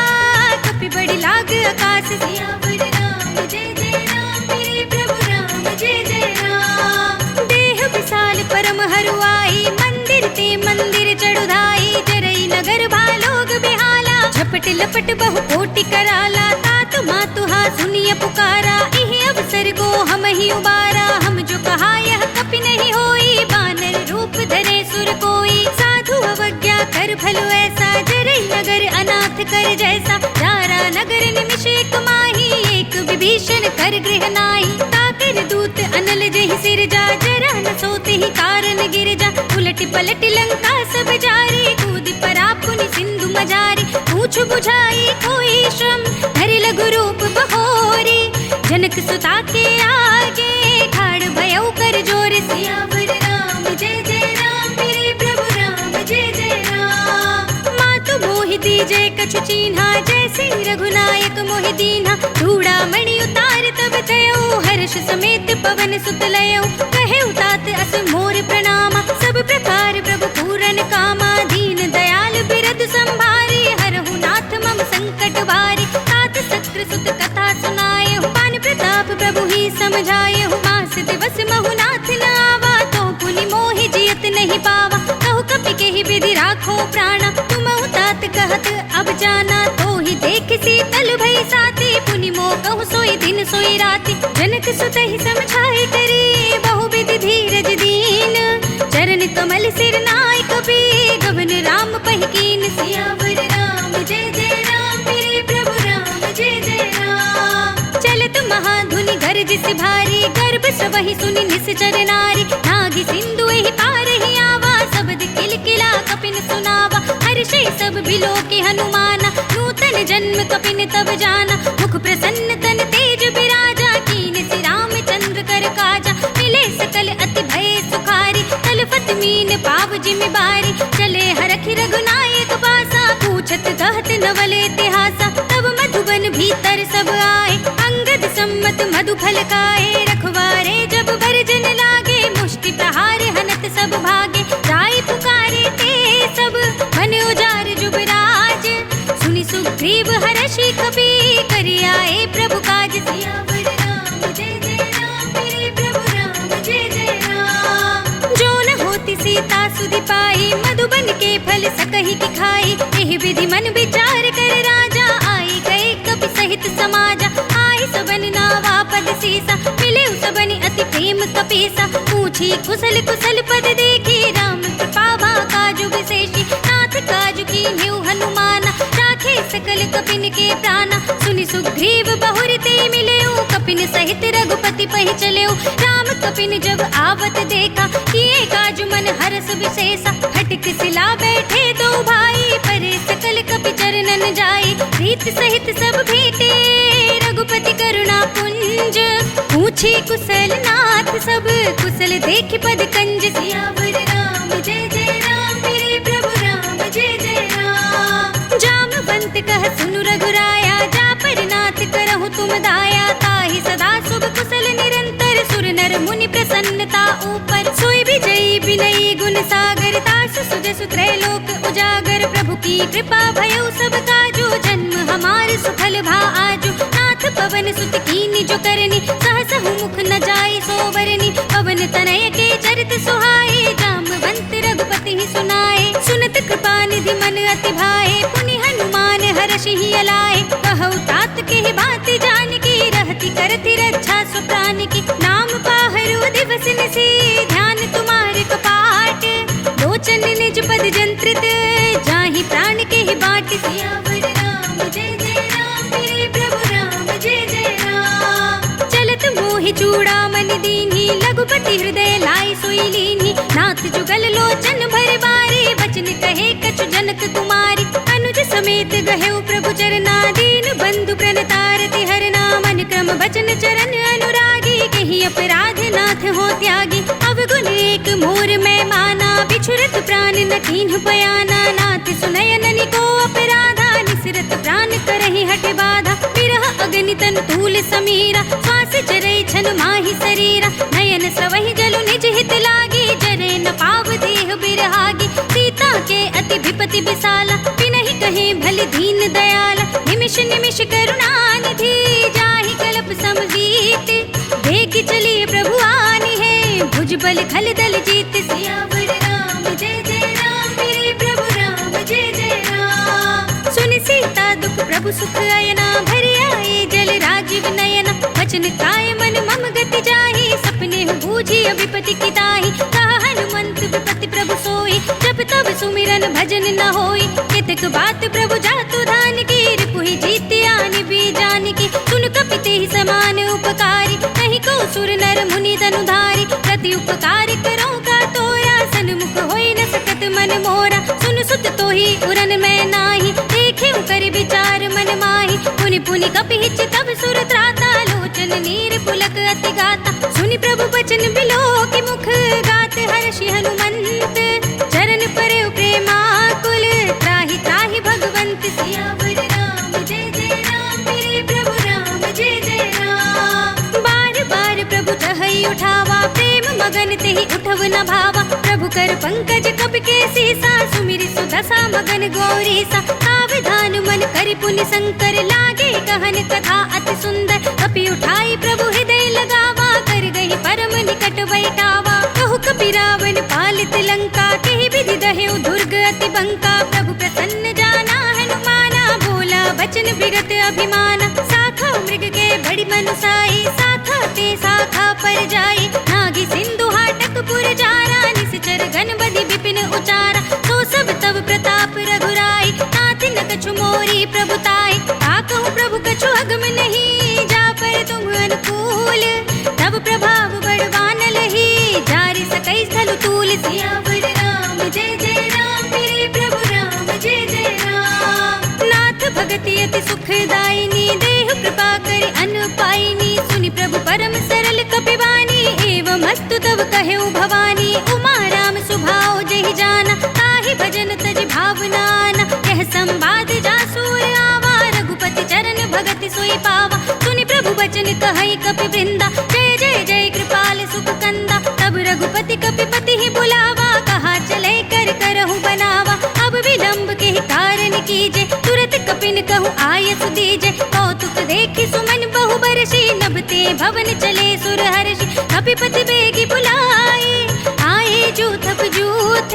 कपि बड़ी लाग आकाश। सियावर राम जय जय राम, मेरे प्रभु राम जय जय राम। देह विशाल परम हरुआई, मंदिर ते मंदिर चढ़ुधाई। जरई नगर भालोग बिहाला, झपट लपट बहु कोटि कराला। तात मातुहा सुनिय पुकारा, इहि अवसर को हम ही उबारा। हम जो कहा यह कपि नहीं होई, बानर रूप धरे सुर कोई। साधु अवज्ञा कर भलो ऐसा, जरई नगर अनाथ कर जैसा। जारा नगर निमिष एक माही, एक विभीषण कर गृह नाई। ताकर दूत अनल जहि सिर जा, जरा न सोते ही कारण गिर जा। उलट पलट लंका सब जारी, कूद परा पुनि सिंधु मजारी। पूछ बुझाई कोई श्रम, धरि लघु रूप बहोरी। जनक सुता के आगे, ठाड़ भयउ कर जोर। सियावर राम जय जय राम, मेरे प्रभु राम जय जय राम। मातु मोहि दीजे कछु चीन्हा, जैसे रघुनायक मोहि दीन्हा। धूड़ा मणि उतार तब तयउ, हर्ष समेत पवन सुत लयउ। कहेउ तात अस मोर प्रणामा, सब प्रकार प्रभु पूरन कामा। दीन दयाल बिरद संभारी, हरहु नाथ मम संकट भारी। तात सत्र सुत कथा सुनाए, पान प्रताप प्रभु ही समझाए। मास दिवस महु नाथ न आवा, तो पुनि मोहि जियत नहीं पावा। कहु कपि केहि विधि राखो प्राणा, तुमहु तात कहत अब जाना। तो ही देख शीतल भई साथी, पुनि मोह कहु सोई दिन सोई राति। जनक सुत ही समझाए करी, बहु विधि धीरज दीन। चरण कमल सिर नाय कपि, गगन राम पहिकीन। सियावर राम जय जय राम, मेरे प्रभु राम जय जय राम। चलत महाधुनि गरजिस भारी, गर्भ सबहि सुनि निश्चर नारी। नागी सिंधु एहि पार ही आवा, शब्द किलकिला कपिन सुनावा। हर्षे सब बिलो के हनुमाना, नूतन जन्म कपिन तब जाना। मुख प्रसन्न तन तेज बिराजा, कीन सि रामचंद्र कर काजा। मिले सकल अति भय सुखारी, तलफत मीन पाव जिमि बारी। चले हरखि रघुनायक पासा, पूछत कहत नवल इतिहासा। तब मधुबन भीतर सब आए, अंगद सम्मत मधु फल खाए। रखवारे जब बरजन लागे, मुष्टि प्रहार हनत सब भागे। राय पुकारे ते सब, मन उजार जुबराज। सुनि सुग्रीव हर्षि कपि, करि आए प्रभु काज। सियावर राम जय जय राम, मेरे प्रभु राम जय जय राम। जो न होती सीता सुधि पाई, मधुबन के फल सकहि की खाई। एहि विधि मन विचार कर राजा, आई गए कपि सहित समाजा। आई सबन नावा पद सीसा, मिले सबनि अति प्रेम कपीसा। पूछी कुशल कुशल पद देखी, राम कृपा भा काजु विशेषी। नाथ काजु कीन्ह्यु हनुमाना, राखे सकल कपिन के प्राणा। सुनि सुग्रीव बहुर ते मिलेउ, कपिन सहित रघुपति पहि चलेउ। राम कपिन जब आवत देखा, किए काजु मन हरस विशेषा। हटक सिला बैठे दो भाई, परे सकल कपि चरणन जाई। प्रीत सहित सब भेटे, रघुपति करुणा पुंज। पूछी कुशल नाथ सब, कुशल देखि पद कंज। सियावर राम जय जय राम, मेरे प्रभु राम जय जय राम। जामवंत कह सुनु रघुराया, जा पर नाथ करहु तुम दाया। ताहि सदा शुभ कुशल निरंतर, सुर नर मुनि प्रसन्नता ऊपर। सोई विजयी विनयी गुण सागर, तासु सुजसु त्रैलोक उजागर। प्रभु की कृपा भयउ सब काजू, जन्म हमार सुफल भा आजू। नाथ पवन सुत कीन्हि जो करनी, सहसहु मुख न जाय सोवरनी। पवन तनय के चरित सुहाए, जामवंत रघुपति ही सुनाए। सुनत कृपा निधि मन अति भाए, पुनि हनुमान हर्षि ही अलाए। कहु तात के बात जान की, रहति करति रक्षा सुप्रान की। नाम पाहरु दिवस निसी, ध्यान तुम्हारे कपाट। लोचन निज पद जंत्रित, जाहि प्राण के ही बाट। सियावर राम जय जय राम, मेरे प्रभु राम जय जय राम। चलत मोहि चूड़ामणि दीन्ही, लघुपति हृदय लाई सोई लीन्ही। नाथ जुगल लोचन भर बारे, बचन कहे कछु जनक कुमारी। अनुज समेत गहेउ प्रभु चरना, दीन बंधु प्रणतारति हरना। मन क्रम बचन चरण अनुरागी, कहि अपराध नाथ हो त्यागी। अवगुण एक मोर में माना, बिछुरत प्राण न कीन्ह बयाना। नाथ सुनयन को अपराधा, निसरत प्राण करहि हठ बाधा। विरह अग्नि तन तूल समीरा, श्वास जरै छन माहि शरीरा। नयन स्रवहि जलु निज हित लागी, जरे न पाव देह बिरहागी। सीता के अति विपति विशाला, बिनहि कहे भली दीन दयाला। निमिष निमिष करुणा निधि, जाहि कल्प समवीत। देख चलिए प्रभु आनी है, भुजबल खल दल जीत। सियावर राम जय जय राम, मेरे प्रभु राम जय जय राम। सुन सीता दुख प्रभु सुख अयना, भरि आए जल राजीव नयना। वचन काय मन मम गति जाहि, सपने बूझी विपति की ताहि। कहा हनुमंत विपति प्रभु सोई, जब तब सुमिरन भजन न होई। केतक बात प्रभु जातु धान की, रिपुहि जीत आनि भी जान की। सुन कपिते ही समान उपकारी, नहीं को सुर नर मुनि धनुधारी। प्रति उपकार करो का तोरा, सन्मुख होई न सकत मन मोरा। सुन सुत तो ही उरन में नाही, देखे कर विचार मन माही। पुनि पुनि कपिहिच तब सुर त्राता, लोचन नीर पुलक अति गाता। सुनि प्रभु बचन बिलो की मुख, गात हर्षि हनुमंत। चरण परे प्रेमाकुल, त्राहि त्राहि भगवंत। सियावर राम जय जय राम, मेरे प्रभु राम जय जय राम। बार बार प्रभु तहई उठावा, प्रेम मगन तेहि उठव न भावा। प्रभु कर पंकज कपि के सीसा, सुमिरि सुदशा मगन गौरीसा। सावधान मन करि पुनि शंकर, लागे कहन कथा अति सुंदर। कपि उठाई प्रभु हृदय लगावा, कर गई परम निकट बैठावा। कहु कपि रावण पालित लंका, तेहि विधि दहेउ दुर्ग अति बंका। प्रभु प्रसन्न जाना हनुमाना, बोला वचन विगत अभिमाना। शाखा मृग के बड़ी मनुसाई, शाखा ते शाखा पर जाई। नागी सिंधु हाटक पुर जारा, निश्चर गण बधि विपिन उचारा। तो सब तब प्रताप रघुराई, नाथ न कछु मोरी प्रभुताई। ताकहु प्रभु कछु अगम नहीं, जा पर तुम अनुकूल। तब प्रभाव बड़वान लही, जारि सकै स्थल तूल। सियावर राम जय जय राम, मेरे प्रभु राम जय जय राम। नाथ भगति अति सुखदायिनी, देहु कृपा करि अन पाइनी। सुनि प्रभु परम सरल कपिवानी, एवं अस्तु तब कहेउ भवानी। उमा राम सुभाव जहि जाना, ताहि भजन तज भावनाना। यह संवाद जासुर आवा, रघुपति चरण भगति सोई पावा। सुनि प्रभु बचन कहई कपि वृंदा, जय जय जय कृपाल सुख कंदा। तब रघुपति कपिपति ही बुलावा, कहा चले कर करहु बनावा। अब विलंब के ही कारण कीजे, तुरत कपिन कहूँ आयस दीजे। कौतुक देखि सुमन बहु बरसी, नभते भवन चले सुर हर्षि। कपिपति बेगी बुलाए, आए जूथप जूथ।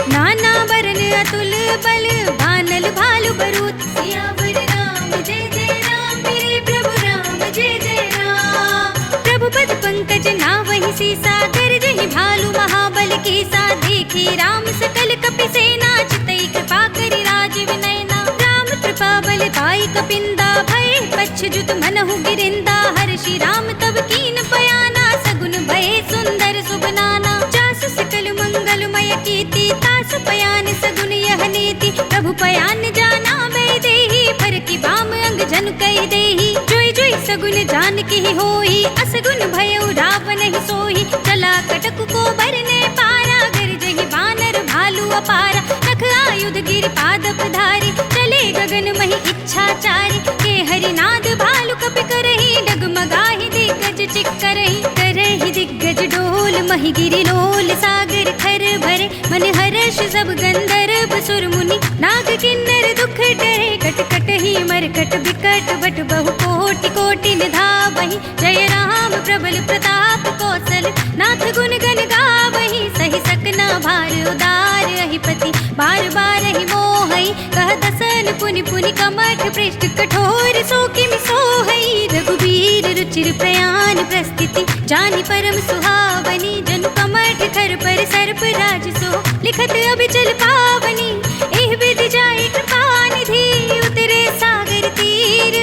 नाना बरन अतुल बल, बानल भालु बरूथ। सियावर राम जय जय राम, मेरे प्रभु राम जय जय राम। प्रभु पद पंकज नावहि सीसा, गरजहि भालु महाबल कीसा। देखी राम सकल कपि सेना, चितई कृपा करि राजीव नयना। राम कृपा बल पाई कपिंदा, भय पच्छ जुत मनहु गिरिंदा। हर्षि राम तब कीन बयाना, सगुन भय सुंदर सुबनाना। जासु सकल मंगलमय कीर्ति, तासु पयान सगुन यह नीति। प्रभु पयान जाना बै देहि, पर की बाम अंग जन कहि देहि। जोई जोई सगुन जान के होई, असगुन भयउ रावण ही सोई। चला कटक को बरने पारा, गरजहि बानर भालु अपारा। नख आयुध गिर पादप धारी, चले गगन महि इच्छाचारी। के हरिनाद भालु कपि करहि, डगमगाहि दिग्गज चिक्करहि। करहि दिग्गज डोल, महि गिरि लोल। सागर खर भरे, मन हर्ष सब गंधर्व सुर मुनि। नाग किन्नर दुख डरे, कट कट ही मरकट बिकट। बट बहु कोटि कोटि निधावहि, जय राम प्रबल प्रताप कौशल। नाथ गुण गण गावहि, सहि सकना भार उदार। अहिपति बार बार ही मोहई, कह दसन पुनि पुनि कमठ। पृष्ठ कठोर सो किमि सोहई, रघुबीर रुचिर प्रयाण प्रस्थिति। जानि परम सुहावनी, जनु कमठ खर पर सर्प राज सो। लिखत अभिचल पावनी, एह विधि जाय कृपा निधि। उतरे सागर तीर,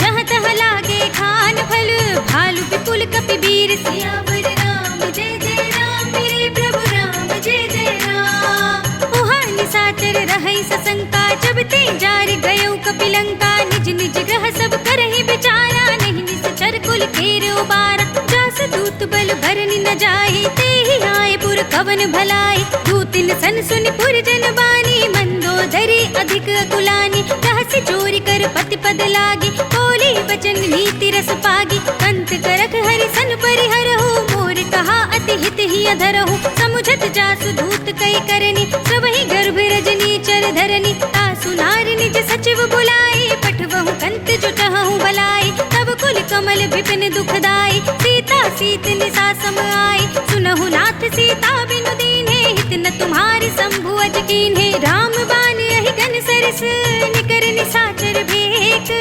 जहाँ तहाँ लागे खान फल। भालु विपुल कपि वीर, सियावर राम जय जय राम, मेरे प्रभु राम जय जय राम। उहाँ निशाचर रहै सशंका, जब ते जार गयो कपिलंका। निज निज ग्रह सब करहि विचारा, नहीं निश्चर कुल खेर उबारा। जास दूत बल बरनि न जाहि, तेहि आए पुर कवन भलाई। दूतिन सन सुनि पुरजन बानी, मंदोदरी अधिक अकुलानी। रहस्य चोरी कर पति पद लागी, बोली बचन नीति रस पागी। कंत करख हरि सन परिहरहु, मोर कहा अति हित ही अधरहु। समुझत जासु दूत कई करनी, सबहि गर्भ रजनी चर धरनी। तासु नार निज सचिव बुलाई, पठवहु कंत जुटहु भलाई। तब कुल कमल विपिन दुखदाई, सीता सीत निसा सम आई। सुनहु नाथ सीता बिनु दीन्हे, हित न तुम्हारी शंभु अज कीन्हे। राम बाण यही घन सरस, निकर निसाचर भेक।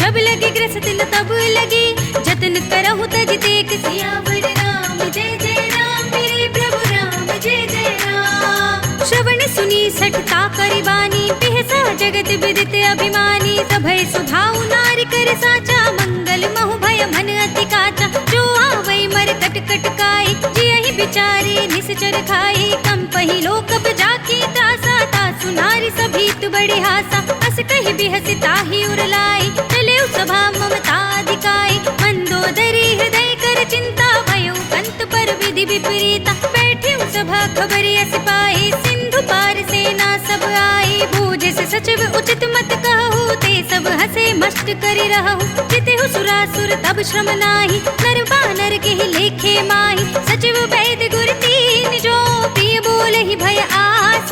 जब लगी ग्रसत न तब लगी, जतन करहु तज तेक। सियावर राम जय जय राम, मेरे प्रभु राम जय जय राम। श्रवण सुनी सठता करिबानी, पिहसा जगत विदित अभिमानी। सभय सुभाउ नार कर साचा, मंगल महु भय मन अति काचा। जो आवै मर कट कट काई, जियहि बिचारे निसचर खाई। कंपहि लोकप जाकी दासा, तासु नारी सभीत बड़ी हासा। अस कहि बिहसि ताहि उरलाई, चलेउ सभा ममता अधिकाई। मंदोदरी हृदय कर चिंता, भयउ कंत पर विधि विपरीता। बैठ्यउ सभा खबरि अस पाई, सिंधु पार सेना सब आई। बूझे से सचिव उचित मत कहु, ते सब हसे मस्त करि रहु। जितेहु सुरासुर तब श्रम नाही, नर बानर के ही लेखे माही। सचिव वैद गुर तीन जो, प्रिय बोलहि भय आस।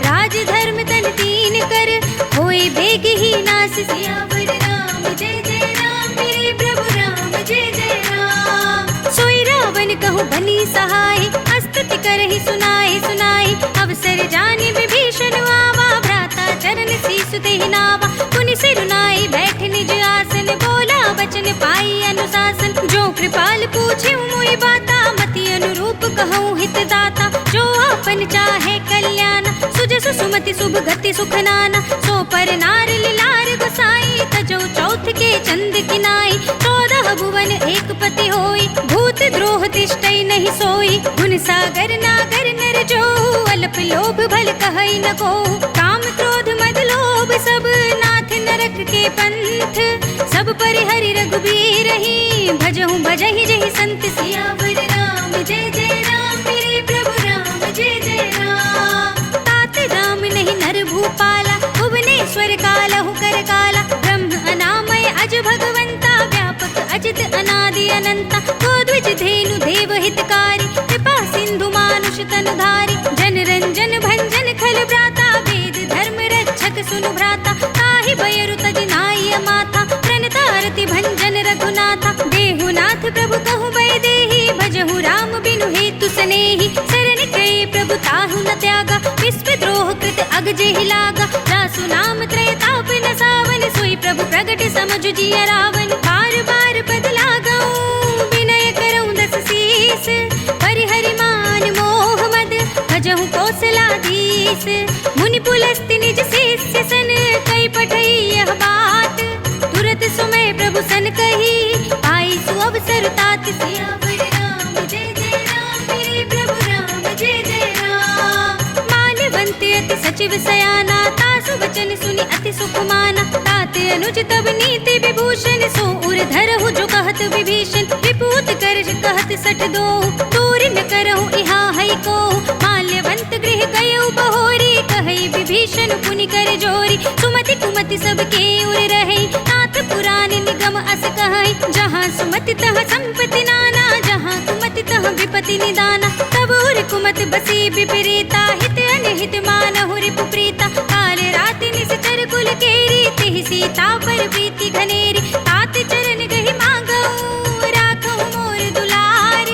राज धर्म तन तीन कर, होय बेग ही नास। सियावर राम जय जय राम, मेरे प्रभु राम जय जय राम। सोई रावण कहु बनी सहाय, स्तुति करहि सुनाए सुनाए। अवसर जानि विभीषण आवा, भ्राता चरण सीसु तेहि नावा। पुनि सिरुनाई बैठ निज आसन, बोला बचन पाई अनुशासन। जो कृपाल पूछे मोहि बाता, मति अनुरूप कहूँ हित दाता। जो आपन चाहे कल्याण, सुजसु सुमति शुभ गति सुख नाना। सो पर नार लिलार गोसाई, तजो चौथ के चंद किनाई। 14 भुवन एक पति होई, भूत द्रोह तिष्ठै नहीं सोई। गुण सागर नागर नर जो, अल्प लोभ भल कहै न को। काम क्रोध मद लोभ सब, नाथ नरक के पंथ। सब परिहरि रघुबीर ही, भजहु भजहि जहि संत। सियावर राम जय जय राम, मेरे प्रभु राम जय जय राम। तात राम नहीं नर भूपाला, भुवनेश्वर कालहु कर काला। ब्रह्म अनामय अज भगवंता, व्यापक अजित अनादि अनंता। गोद्विज धेनु देव हितकारी, कृपा सिंधु मानुष तनुधारी। जन रंजन भंजन खल भ्राता, वेद धर्म रक्षक सुनु भ्राता। ताहि बयरु तज नाय माथा, प्रणतारति भंजन रघुनाथा। देहुनाथ प्रभु कहु बै देहि, भजहु राम बिनु हेतु सनेहि। शरण गए प्रभु ताहु न त्यागा, विश्व द्रोह कृत अग जेहि लागा। जासु नाम त्रय ताप न सावन, सोई प्रभु प्रगट समझु जिय रावण। बार बार पद लागऊं, विनय करऊं दस शीस। परिहरि मान मोह मद, भजहु कौशलाधीश। मुनि पुलस्त्य निज शिष्य सन, कई पठई यह बात। तुरत सुमय प्रभु सन कही, पाई सु अवसर तात। सियावर राम जय जय राम, मेरे प्रभु राम जय जय राम। माल्यवंत अति सचिव सयाना, तासु वचन सुनि अति सुख माना। तात अनुज तब नीति विभूषण, सो उर धरहु जो कहत विभीषण। विपूत करज कहत सठ दो, दूर न करहु इहा है को। माल्यवंत गृह गयउ बहोरी, कहई विभीषण पुनि कर जोरी। सुमति कुमति सबके उर रहे, नाथ पुराण निगम अस कहै। जहाँ सुमति तह संपत्ति नाना, जहाँ कुमति तह विपति निदाना। तब उर कुमत बसी विपरीता, हित अनहित मानहु रिपु प्रीता। काल राति निश्चर कुल केरी, तिहि सीता पर प्रीति घनेरी। तात चरण गहि मांगऊ, राखहु मोर दुलार।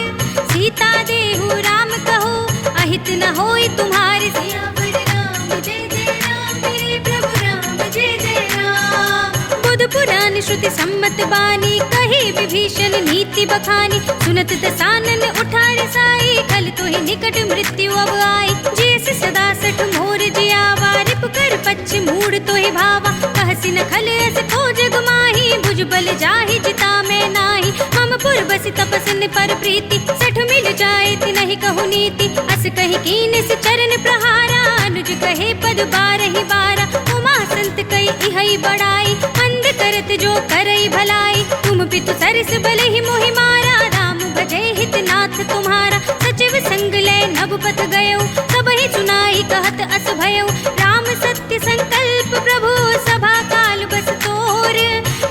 सीता देहु राम कहो, अहित न होई तुम्हारे। सियावर राम जय जय राम, मेरे प्रभु राम जय जय राम। बुध पुराण श्रुति सम्मत बानी, कही विभीषण नीति बखानी। सुनत दसानन उठाड़ साई, खल तो ही निकट मृत्यु अब आई। जैसे सदा सठ मोर जियावा, रिप कर पच्छ मूड तो ही भावा। कहसी न खल अस खोज गुमाही, भुज बल जाहि जिता में नाही। मम पुर बसि तपसन पर प्रीति, सठ मिल जाए नहीं कहु नीति। अस कहि कीन से चरण प्रहारा, अनुज कहे पद बारहि बारा। उमा संत कई इहै बड़ाई, मंद करत जो करई भलाई। तुम पितु सरस बल ही मोहि मारा, राम भजे हित नाथ तुम्हारा। सचिव संग ले नभ पथ गयो, सबहि सुनाई कहत अस भयो। राम सत्य संकल्प प्रभु सभा काल बस तोर,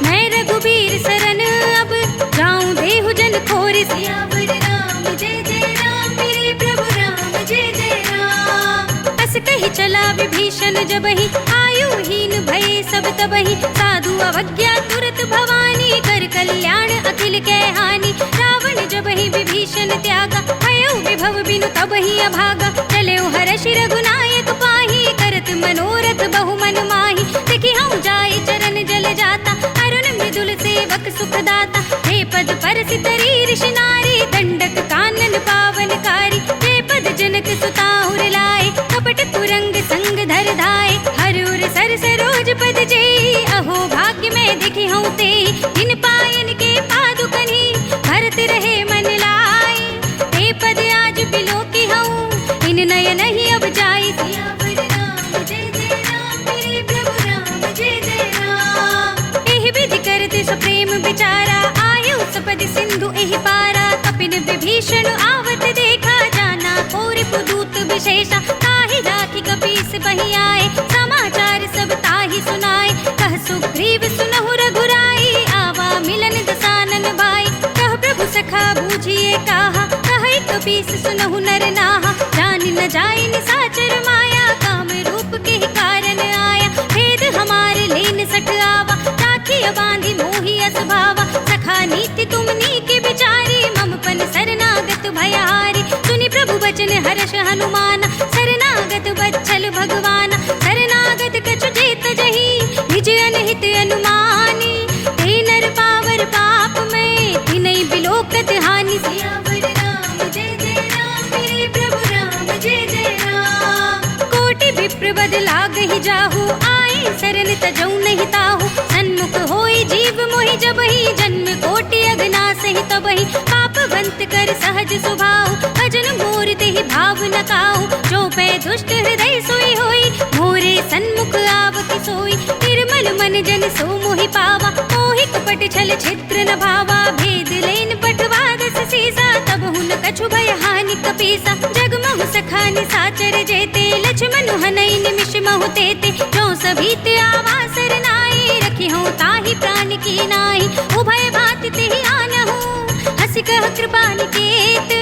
मैं रघुबीर सरन अब जाऊं देहु जन खोर। सियावर राम जय जय राम, मेरे प्रभु राम जय जय राम। अस कही चला विभीषण जबहि, आयुहीन भये सब तबहि। साधु अवज्ञा तुरत भवानी, कर कल्याण अखिल कै हानि। रावण जबहि विभीषण त्यागा, भयो विभव बिनु तबहि अभागा। चलेउ हर्षि रघुनायक पाहि, करत मनोरथ बहु मन माहि। देखि हऊँ जाय चरण जल जाता, अरुण मृदुल सेवक सुखदाता। हे पद परसि तरी ऋषि नारी, दंडक कानन पावनकारी। हे पद जनक सुताहुर लाए, कपट कुरंग संग धर धाय। हरउर सर सरोज पद जेई, अहो भाग्य में देखि हऊँ तेई। जिन पायन के पादुकनि, भरत रहे मन लाई। हे पद आज बिलोकी हऊँ, इन नयन ही अब जाई। सियावर राम जय जय राम, मेरे प्रभु राम जय जय राम। एहि विधि करत सप्रेम विचारा, आयु सपदि सिंधु एहि पारा। कपिन विभीषण आवत देखा, जाना कोरि पुदूत विशेषा। ताहि राखी कपीस बहि आए, समाचार सब ताहि सुनाए। कह सुग्रीव सुनहु रघुराई, आवा मिलन दसानन भाई। कह प्रभु सखा बूझिए काहा, कहै कपीस सुनहु नर नाहा। जान न जाय निसाचर माया, काम रूप के कारण आया। भेद हमारे लेन सठ आवा, राखी बांधी मोहि अस भावा। सखा नीति तुमनी के विचारी, मम पन शरणागत भयहारी। सुनि प्रभु बचन हर्ष हनुमाना, शरणागत बच्चल भगवाना। शरणागत कछु जेत जही, निज अनहित अनुमानी। ते नर पावर पाप में, तिनहि बिलोकत हानि। सियावर राम जय जय राम, मेरे प्रभु राम जय जय राम। कोटि विप्र बद लागहि जाहु, आए शरण तजौ नहीं ताहु। सन्मुख होई जीव मोहि जबहि, जन्म कोटि अगनासहि तबहि। पाप बंत कर सहज सुभाव, भजन मोर तेहि भाव न काहु। जो पै दुष्ट हृदय सोई होई, मोरे सन्मुख आवति सोई। निर्मल मन जन सो मोहि पावा, मोहि कपट छल छिद्र न भावा। भेद लेन पठवा दस सीसा, तब हुन कछु भय हानि कपीसा। जगमहु सखा निसाचर जेते, लक्ष्मण हनई निमिष महु तेते। जो सभीत आवा सरनाई, रखी हूँ ताहि प्राण की नाई। उभय भांति तेहि आनहु, हंसि कह कृपा निकेत।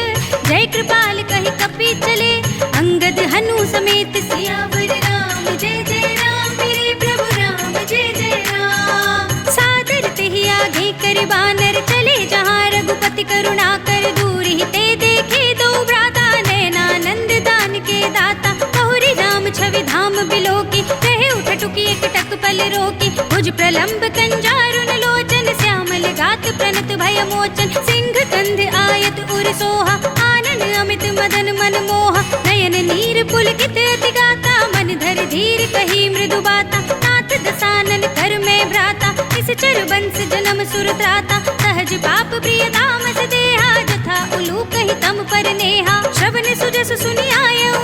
जय कृपाल कहि कपि चले, अंगद हनु समेत। सियावर राम जय जय राम, मेरे प्रभु राम जय जय राम। सादर तेहि आगे कर बानर, चले जहाँ रघुपति करुणा कर। दूर ही ते देखे दो भ्राता, नयनानंद दान के दाता। बहुरी राम छवि धाम बिलोकी, कहे उठ टुकी एक टक पल रोकी। भुज प्रलंब कंजारुन लोचन, श्यामल गात प्रणत भय मोचन। सिंह कंध आयत उर सोहा, आनन अमित मदन मन मोहा। नयन नीर पुलकित अति गाता, मन धर धीर कही मृदु बाता। नाथ दसानन कर में भ्राता, इस चर बंस जन्म सुर त्राता। सहज पाप प्रिय तामस देहा, जथा उलू कही तम पर नेहा। श्रवण सुजस सुनि आयऊ,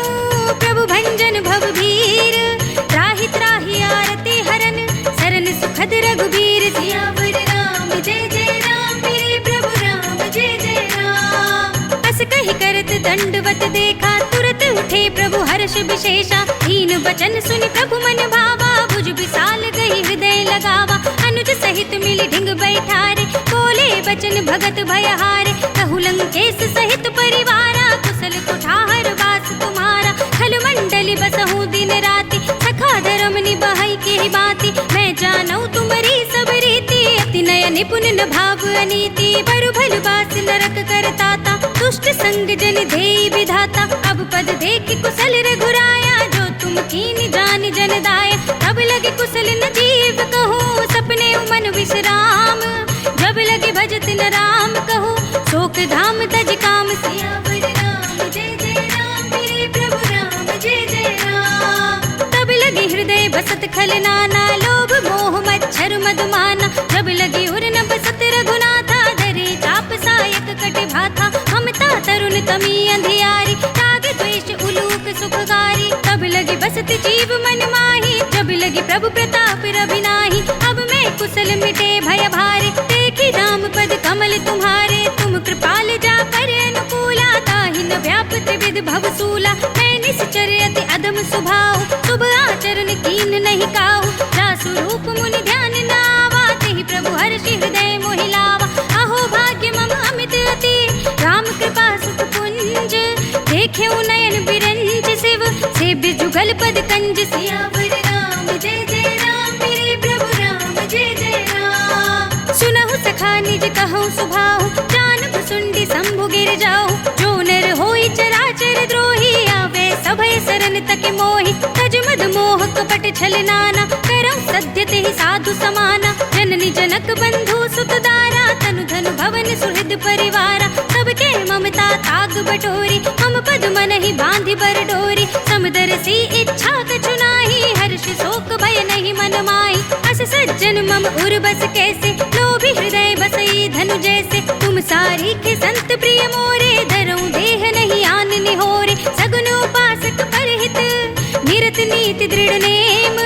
प्रभु भंजन भव भीर। त्राहि त्राहि आरती हरन, सरन सुखद रघुबीर। सियावर राम जय जय राम, मेरे प्रभु राम जय जय राम। अस कहि करत दंडवत देखा, तुरत उठे प्रभु हर्ष विशेषा। दीन बचन सुनि प्रभु मन भावा, भुज विशाल गई हृदय लगावा। अनुज सहित मिली ढिंग बैठारे, बोले बचन भगत भयहारे। कहु लंकेश सहित परिवारा, कुशल कुठार वास तुम्हारा। खल मंडली बसहु दिन राति, सखा धर्म निभाई के बाती। मैं जानऊ तुम्हारी सब रीति, अति नय निपुण न भाव अनीति। बरु भल बास नरक करताता, दुष्ट संग जन देई विधाता। अब पद देख कुशल रघुराया, जो तुम कीन जान जन दाया। तब लगे कुशल न जीव कहो, सपने मन विश्राम। जब लगे भजत न राम कहो, शोक धाम तज काम। सियावर राम जय जय राम, मेरे प्रभु राम जय जय राम। तब लगे हृदय बसत खल नाना, लोभ मोह मच्छर मधुमाना। जब लगे उर न बसत रघुनाथा, धरे चाप सायक कट भाथा। ममता तरुण तमी अंधियारी, राग द्वेष उलूक सुखगारी। तब लगे बसत जीव मन माही, जब लगे प्रभु प्रताप रविनाही। अब मैं कुशल मिटे भय भारे, देखी राम पद कमल तुम्हारे। तुम कृपाल जा कर अनुकूला, ताहि न व्याप त्रिविध भवसूला। परम सुभाव, शुभ आचरण कीन नहीं काहू, जासु रूप मुनि ध्यान न आवा, तेहि प्रभु हर्षि हृदय मोहि लावा। अहो भाग्य मम अमित अति, राम कृपा सुख पुंज, देखे नयन बिरंज शिव, सेव्य जुगल पद कंज। सियावर राम जय जय राम, मेरे प्रभु राम जय जय राम। सुनहु सखा निज कहूँ सुभाऊ, जानब सुंडी शंभु गिर जाऊ, जो नर होई चराचर द्रोही, आवे सभय सरन तक मोहि। तज मद मोह कपट छल नाना, करौ सत्य तेहि साधु समाना, जननी जनक बंधु सुत दारा, तनु धनु भवन सुहृद परिवारा। सबके ममता ताग बटोरी, मम पद मन ही बांधि बर डोरी, समदर्शी इच्छा कछु नाही, हर्ष शोक भय नहीं मन माही। अस सज्जन मम उर बस कैसे, लोभी हृदय बसई धनु जैसे, तुम सारी के संत प्रिय मोरे, धरऊं देह नहीं आन निहोरे। सगुन उपासक परहित, निरत नीति दृढ़ नेम,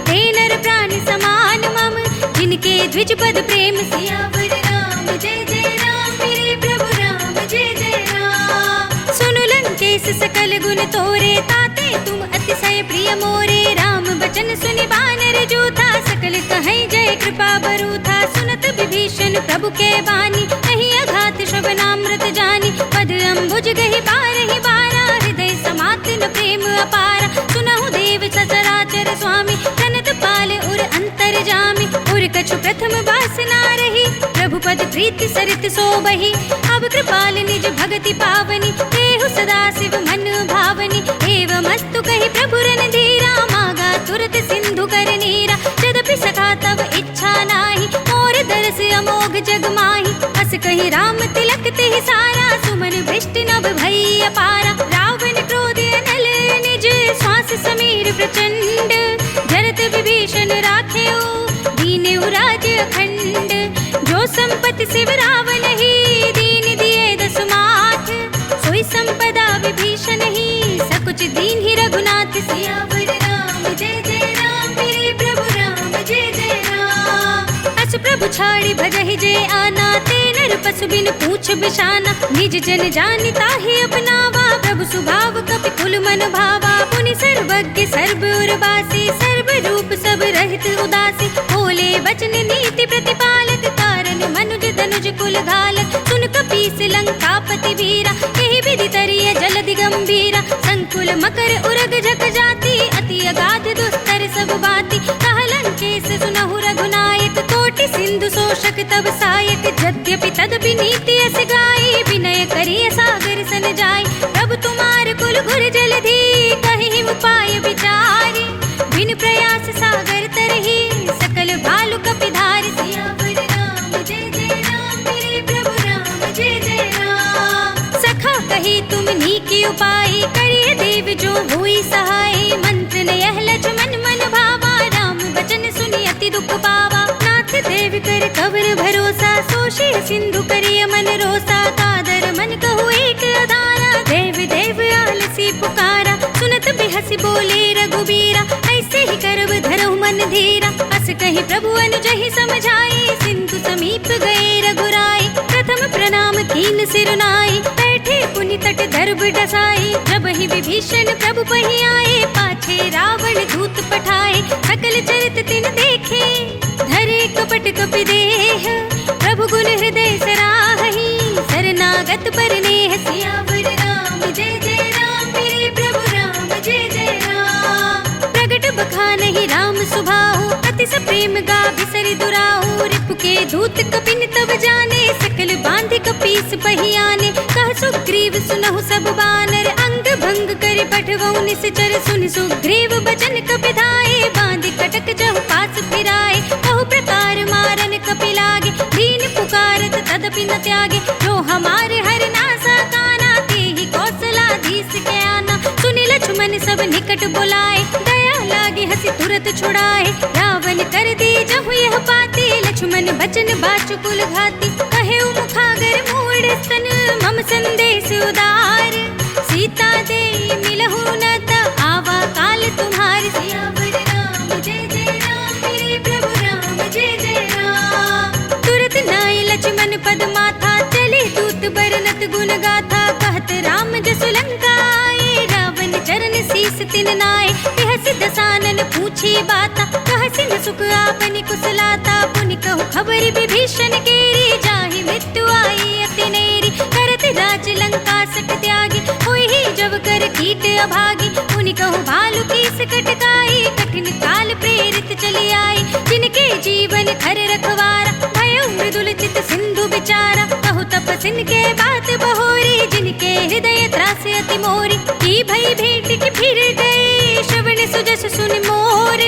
ते नर प्राण समान मम, जिनके द्विज पद प्रेम। सियावर राम जय जय राम, मेरे प्रभु राम जय जय राम। सुनु लंकेश सकल गुण तोरे, ताते तुम अतिशय प्रिय मोरे। राम बचन सुनि बानर जूथा, सकल कहीं जय कृपा बरूथा। सुनत विभीषण प्रभु के बानी, नहीं अघात श्रवणामृत जानी। पद अम्बुज गहि बारहि बारा, हृदय समात न प्रेम अपारा। सुनहु देव सचराचर स्वामी, कनत पाल उर अंतर जामी। उर कछु प्रथम वासना रही, प्रभु पद प्रीति सरित सोबहि। अब कृपाल निज भगति पावनी, देहु सदा शिव मन भावनी। एवमस्तु कहि प्रभु रणधीरा, मागा तुरत सिंधु कर नीरा। यद्यपि सखा तब इच्छा नाही, मोर दरस अमोघ जग माही। अस कहि राम तिलक तेहि सारा, सुमन वृष्टि नभ भई अपारा। रावण क्रोध अनल निज, श्वास समीर प्रचंड। जरत विभीषण राखेऊ, दीनेऊ राज अखंड। जो संपत्ति शिव रावण ही, दीन दिए दस माथ। सोई संपदा विभीषण ही, सकुच दीन ही रघुनाथ। सियावर राम जय जय राम, मेरे प्रभु राम जय जय राम। अस प्रभु छाड़ी भजहि जे आना, ते नर पशु बिन पूछ बिशाना। निज जन जानि ताहि अपनावा, प्रभु सुभाव कपि कुल मन भावा। पुनि सर्वज्ञ सर्व उर्वासी, सर्व रूप सब रहित उदासी। बोले वचन नीति प्रतिपालक, कारण मनुज धनुज कुल घालक। सुन कपीस लंकापति वीरा, यही विधि तरिय जलधि गंभीरा। संकुल मकर उरग झक जाति, अति अगाध दुस्तर सब बाती। कह लंकेश सुनहु रघुनायक, कोटि सिंधु शोषक तब सायक। यद्यपि तदपि नीति अस गाई, विनय करिय सागर सन जाई। प्रभु तुम्हार कुल घुर जलधि, कहि उपाय विचारी। बिन प्रयास सागर तरही, सकल भालु कपिधारि। सियावर राम जय जय राम, मेरे प्रभु राम जय जय राम। सखा कही तुम नीकी उपाय, करिय देव जो हुई सहाय। मंत्र न यह लक्ष्मण मन भावा, राम बचन सुनि अति दुख पावा। नाथ देव कर कवर भरोसा, सोषिय सिंधु करिय मन रोसा। कादर मन कहु एक अधारा, देव देव आलसी पुकारा। सुनत बिहसि बोले रघुबीरा, ऐसे ही करब धरहु मन धीरा। अस कहि प्रभु अनुजहि समझाई, सिंधु समीप गए रघुराई। प्रथम प्रणाम कीन सिर नाई, बैठे पुनि तट दर्भ डसाई। जब ही विभीषण प्रभु पहि आए, पाछे रावण दूत पठाए। सकल चरित तिन देखे, धरे कपट कपि देह। प्रभु गुण हृदय सराहहि, शरणागत पर नेह। सियावर राम जय जय राम, मेरे प्रभु राम जय जय राम। प्रगट बखानहि राम सुभाऊ, अति सप्रेम गा बिसरि दुराऊ। रिपु के दूत कपिन तब जाने, सकल बांधि कपीस पहि आने। कह सुग्रीव सुनहु सब बानर, अंग भंग करि पठवऊ निश्चर। सुनि सुग्रीव बचन कपिधाए, बांधि कटक जहु पास फिराए। कहु प्रकार मारन कपि लागे, दीन पुकारत तदपि न त्यागे। जो हमारे हर नासा काना, तेहि कौशलाधीश के आना। सुनि लक्ष्मण सब निकट बुलाए, दया लागे हंसी तुरत छुड़ाए। रावण कर दी जहु यह पाती, लक्ष्मण बचन बाचु कुल घाती। कहे मुखागर मूढ़ स्तन, मम संदेश उदार। सीता दे मिलहु न त, आवा काल तुम्हार। सियावर राम जय जय राम, मेरे प्रभु राम जय जय राम। तुरत नाय लक्ष्मण पद माथा, चले दूत बरनत गुण गाथा। कहत राम जसु लंका आए, रावण चरण शीस तिन नाय। बिहसि दसानन पूछी बाता, कहसि न सुख आपनि कुशलाता। पुनि कहु खबरि विभीषण केरी, जाहि मृत्यु आई अति नेरी। करत राज लंका सट त्यागी, होई ही जब कर कीट अभागी। पुनि कहु भालु कीस कटकाई, कठिन काल प्रेरित चली आई। जिनके जीवन खर रखवारा, भयउ मृदुल चित सिंधु बिचारा। कहु तपसिन के बात बहोरी, जिनके हृदय त्रास अति मोरी। की भई भेंट की फिर गए, श्रवण सुजस सुन मोर।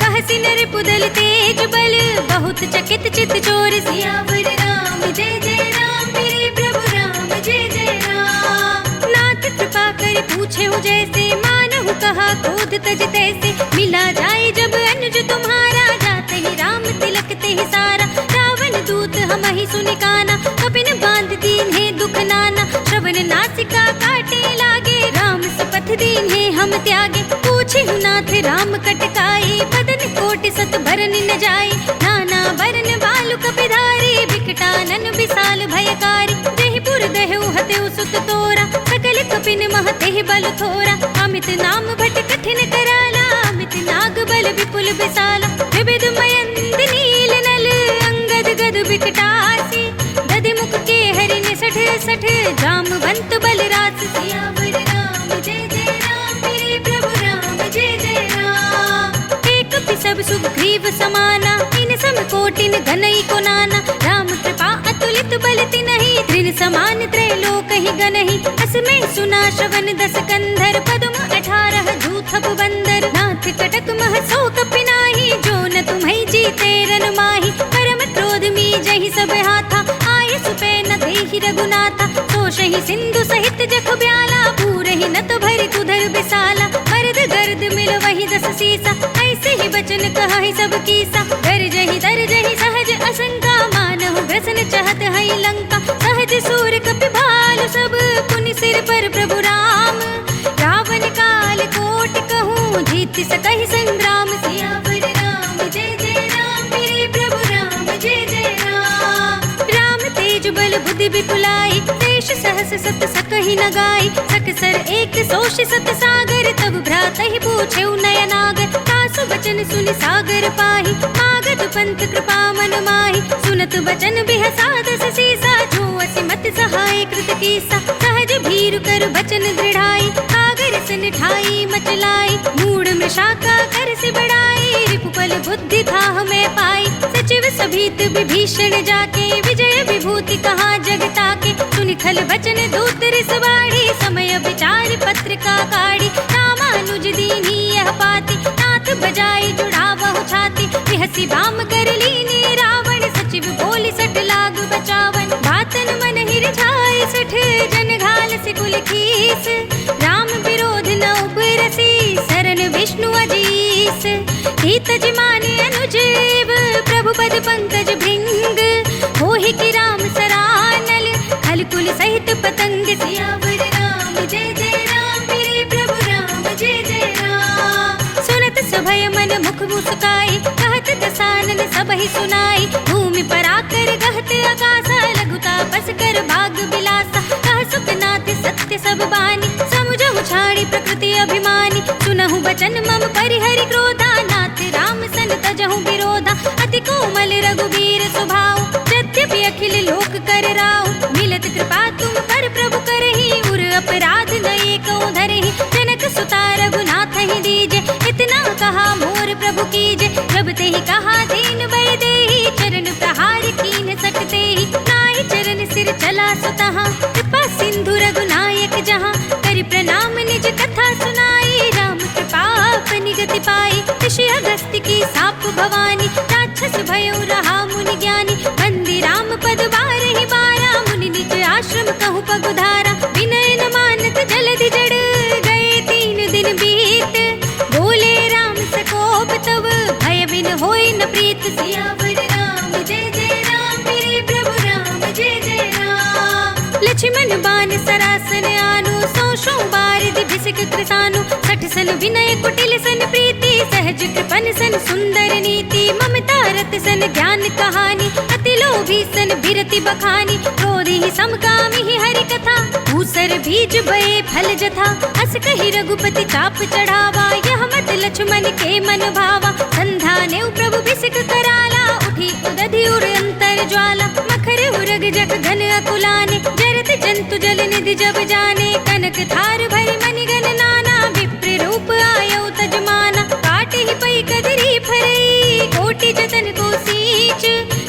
कहसि नर पुदल तेज बल, बहुत चकित चित चोर। सियावर राम जय जय राम, मेरे प्रभु राम जय जय राम। नाथ कृपा कर पूछे जैसे, मानहु कहा क्रोध तज तैसे। मिला जाए जब अनुज तुम्हारा, जाते ही राम तिलक ते ही सारा। रावण दूत हमहि सुनि काना, कपिन बांध दीन्हे दुख नाना। श्रवण नासिका काटे लागे, राम सपथ दीन्हे हम त्यागे। पूछिहु नाथ राम कटकाई, बदन कोटि सत भरन न जाई। नाना बरन बालु कपिधारी, बिकटानन विशाल भयकारी। जेहि पुर दहु हतेउ सुत तोरा, सकल कपिन महते बल थोरा। अमित नाम भट कठिन कराला, अमित नाग बल विपुल विशाला। विविध मयंद नील नल, अंगद गद बिकटासी। दधि मुख के हरि निसठ सठ, जामवंत बल रास। सियावर राम जय जय राम, मेरे प्रभु राम जय जय राम। एक सब सुग्रीव समाना, इन सम कोटिन घनई को नाना। राम कृपा अतुलित बल तिनहि, त्रिन समान त्रैलोक ही गनहि। असमय सुना श्रवण दस कंधर, पद्म 18 जूथप बंदर। नाथ कटक मह सो कपिनाहि, जो न तुम्हें जीते रन माहि। परम क्रोध मी जहि सब हाथा, आय सुपै न देहि रघुनाथा। सोषहि सिंधु सहित जख ब्याला, पूरहि नत भरि तुधर बिसाला। मर्द गर्द मिल वही दस सीसा, ऐसे ही बचन कहाहि सब कीसा। गरजहि तरजहि सहज असंका, मानहु ग्रसन चहत हई लंका। सहज सूर कपि भालु सब, पुनि सिर पर प्रभु राम। रावण काल कोटि कहूँ, जीत सकहि संग्राम। सियावर राम जय जय राम, मेरे प्रभु राम जय जय राम। राम तेज बल बुद्धि विपुलाई, देश सहस सत सकहि न गाई। सकसर एक सोष सत सागर, तब भ्रातहि पूछेउ नयनागर। तासु बचन सुनि सागर पाहि, मागध पंथ कृपा मन माहि। सुनत बचन बिहसा दस सीसा, जो असिमत सहाय कृत कीसा। सहज भीरु कर बचन दृढ़ाई, सागर सन ठाई मचलाई। मूढ़ मृषा का कर से बढ़ाई, रिपुपल बुद्धि था हमें पाई। सचिव सभीत विभीषण जाके, विजय विभूति कहा जगता के। सुनि खल बचन दूत रिसवाड़ी, समय विचार पत्रिका काढ़ी। रामानुज दीन्ही यह पाती, नाथ बजाई जुड़ावहु छाती। बिहसि बाम कर लीनी रावण, सचिव बोली सठ लाग बचावन। बातन मन ही रिझाए सठ, जन घाल से कुल खीस। राम विरोध न उबरसी, शरण विष्णु अजीस। हितज माने अनुजेव, प्रभु पद पंकज भृंग। होहि की राम सरानल, खल कुल सहित पतंग। सियावर राम जय जय राम, मेरे प्रभु राम जय जय राम। सुनत सभय मन मुख मुस्काई, कहत दसानन सबहि सुनाई। भूमि पर आकर गहत आकाशा, लघुता बस कर भाग बिलासा। कह सुखनाथ सत्य सब बानी, समुझहु छाड़ी प्रकृति अभिमानी। सुनहु बचन मम परिहरि क्रोधा, नाथ राम सन तजहु विरोधा। अति कोमल रघुबीर स्वभाव, यद्यपि अखिल लोक कर राव। मिलत कृपा तुम पर प्रभु करहि, उर अपराध न एको धरहि। जनक सुता रघुनाथ ही दीजे, इतना कहा मोर प्रभु कीजे। जब ते ही कहा दीन बर देहि, चरण प्रहार कीन सकते ही। नाहि चरण सिर चला सुतहा, कृपा सिंधु रघुनायक जहाँ। करि प्रणाम निज कथा सुनाई, राम कृपा अपनी गति पाई। ऋषि अगस्त्य की साप भवानी, राक्षस भयउ रहा मुनि ज्ञानी। बंदी राम पद बारहि बारा, मुनि निज आश्रम कहु पगुधारा। विनय न मानत जलधि जड़, गए 3 दिन बीत। बोले राम सकोप तब, भय बिन होय न प्रीत। सियावर राम जय जय राम, मेरे प्रभु राम जय जय राम। लक्ष्मण बान सरासन आनु, सौ बार दिभिसक कृसानु। सठ सन विनय कुटिल सन प्रीति, सहज कृपन सन सुंदर नीति। ममता रत सन ज्ञान कहानी, अति लोभी सन बिरति बखानी। क्रोधी समकामी हरि कथा, ऊसर बीज बये फल जथा, अस कही रघुपति चाप चढ़ावा। यह मत लक्ष्मण के मन भावा, संधाने प्रभु बिसिक कराला। उठी उदधि उड़ अंतर ज्वाला, मखर उरग जग घन अकुलाने। जरत जंतु जल निधि जब जाने, कनक थार भरी मणिगण नाना। विप्र रूप आयो तजमाना, काटे ही पई कदरी फरई। कोटि जतन को सींच,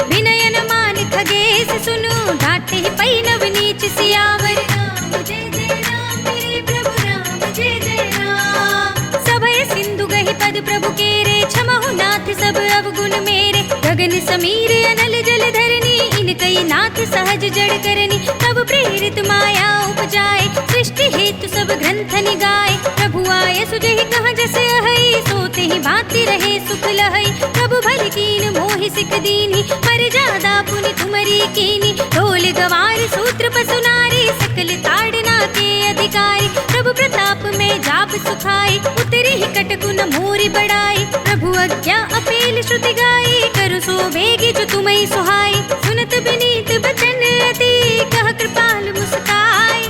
विनयन मान खगेश सुनु। डांटे ही पई नव नीच, सियावर राम जय जय राम। मेरे प्रभु राम जय जय राम। सभय सिंधु गहि पद प्रभु केरे, क्षमहु नाथ सब अवगुण मेरे। गगन समीर अनल जल धरनी, इनकई नाथ सहज जड़ करनी। तब प्रेरित माया उपजाए, सृष्टि हेतु सब ग्रंथ निगाए। प्रभु आए सुजहि कहाँ जस अहै, सोते ही भांति रहे सुख लहै। प्रभु भल कीन मोहि सिख दीन्ही, मर्यादा पुनि तुमरी कीनी। ढोल गवार सूत्र पसु नारी, सकल ताड़ना के अधिकारी। प्रभु प्रताप में जाप सुखाई, उतरी ही कटकुन मोरी बढ़ाई। प्रभु आज्ञा अपेल श्रुति गाई, करु सो बेगी जो तुम्हें सुहाई। सुनत विनीत बचन अति, कह कृपाल मुस्काई।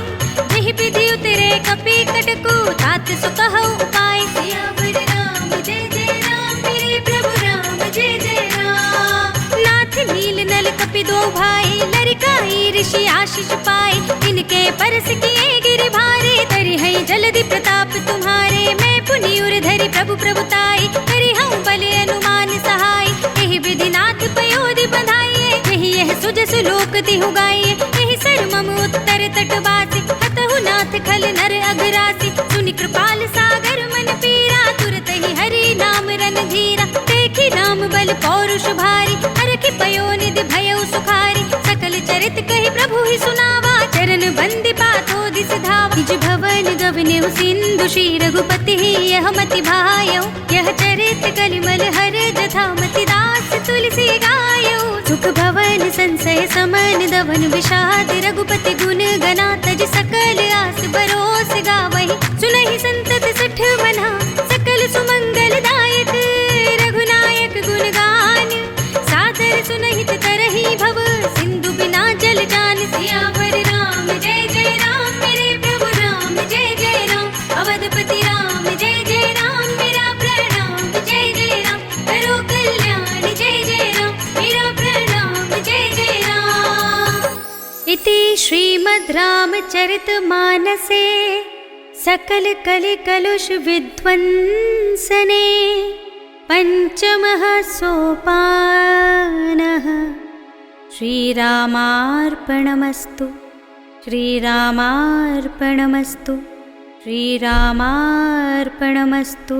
जहि विधि उतरे कपि कटकु, तात सो कहु उपाय। सियावर राम जय जय राम। मेरे प्रभु राम जय जय राम। नाथ नील नल कपि दो भाई, लरिकाई ऋषि आशीष पाए। इनके परस किए गिर भारे, तरि है जलधि प्रताप तुम्हारे। मैं पुनि उर धरि प्रभु प्रभुताई, करि हूँ बल अनुमान सहाय। यही विधि नाथ पयोधि बंधाइए, यही यह सुजस लोक तिहु गाइए। यही सर मम उत्तर तटवासी, हतहु नाथ खल नर अघरासी। सुनि कृपाल सागर मन पीरा, तुरत ही हरि नाम रन धीरा। देखी राम बल पौरुष भारी, हरखि पयो निधि भयउ सुखारी। सकल चरित कहि प्रभु ही सुनावा, चरण बंदी पाथो दिस धावा। निज भवन गवनेउ सिंधु, श्री रघुपति ही यह मति भायौ। यह चरित कलिमल हर जथा, मति दास तुलसी गायौ। सुख भवन संशय समन दवन, विषाद रघुपति गुण गना। तज सकल आस बरोस गावहि, सुनहि संतत सठ मना। सकल सुमंगल दायक, रघुनायक गुण गान। सादर सुनहित तरहि भव, सिंधु बिना जल जान। सियावर राम जय जय राम। मेरे प्रभु राम जय जय राम। अवधपति राम जय जय राम। मेरा प्रणाम जय जय राम। करो कल्याण जय जय राम। मेरा प्रणाम जय जय राम। इति श्रीमद् रामचरितमानसे सकल कलि कलुष विध्वंसने पंचमः सोपानः। श्रीरामार्पणमस्तु। श्रीरामार्पणमस्तु। श्रीरामार्पणमस्तु।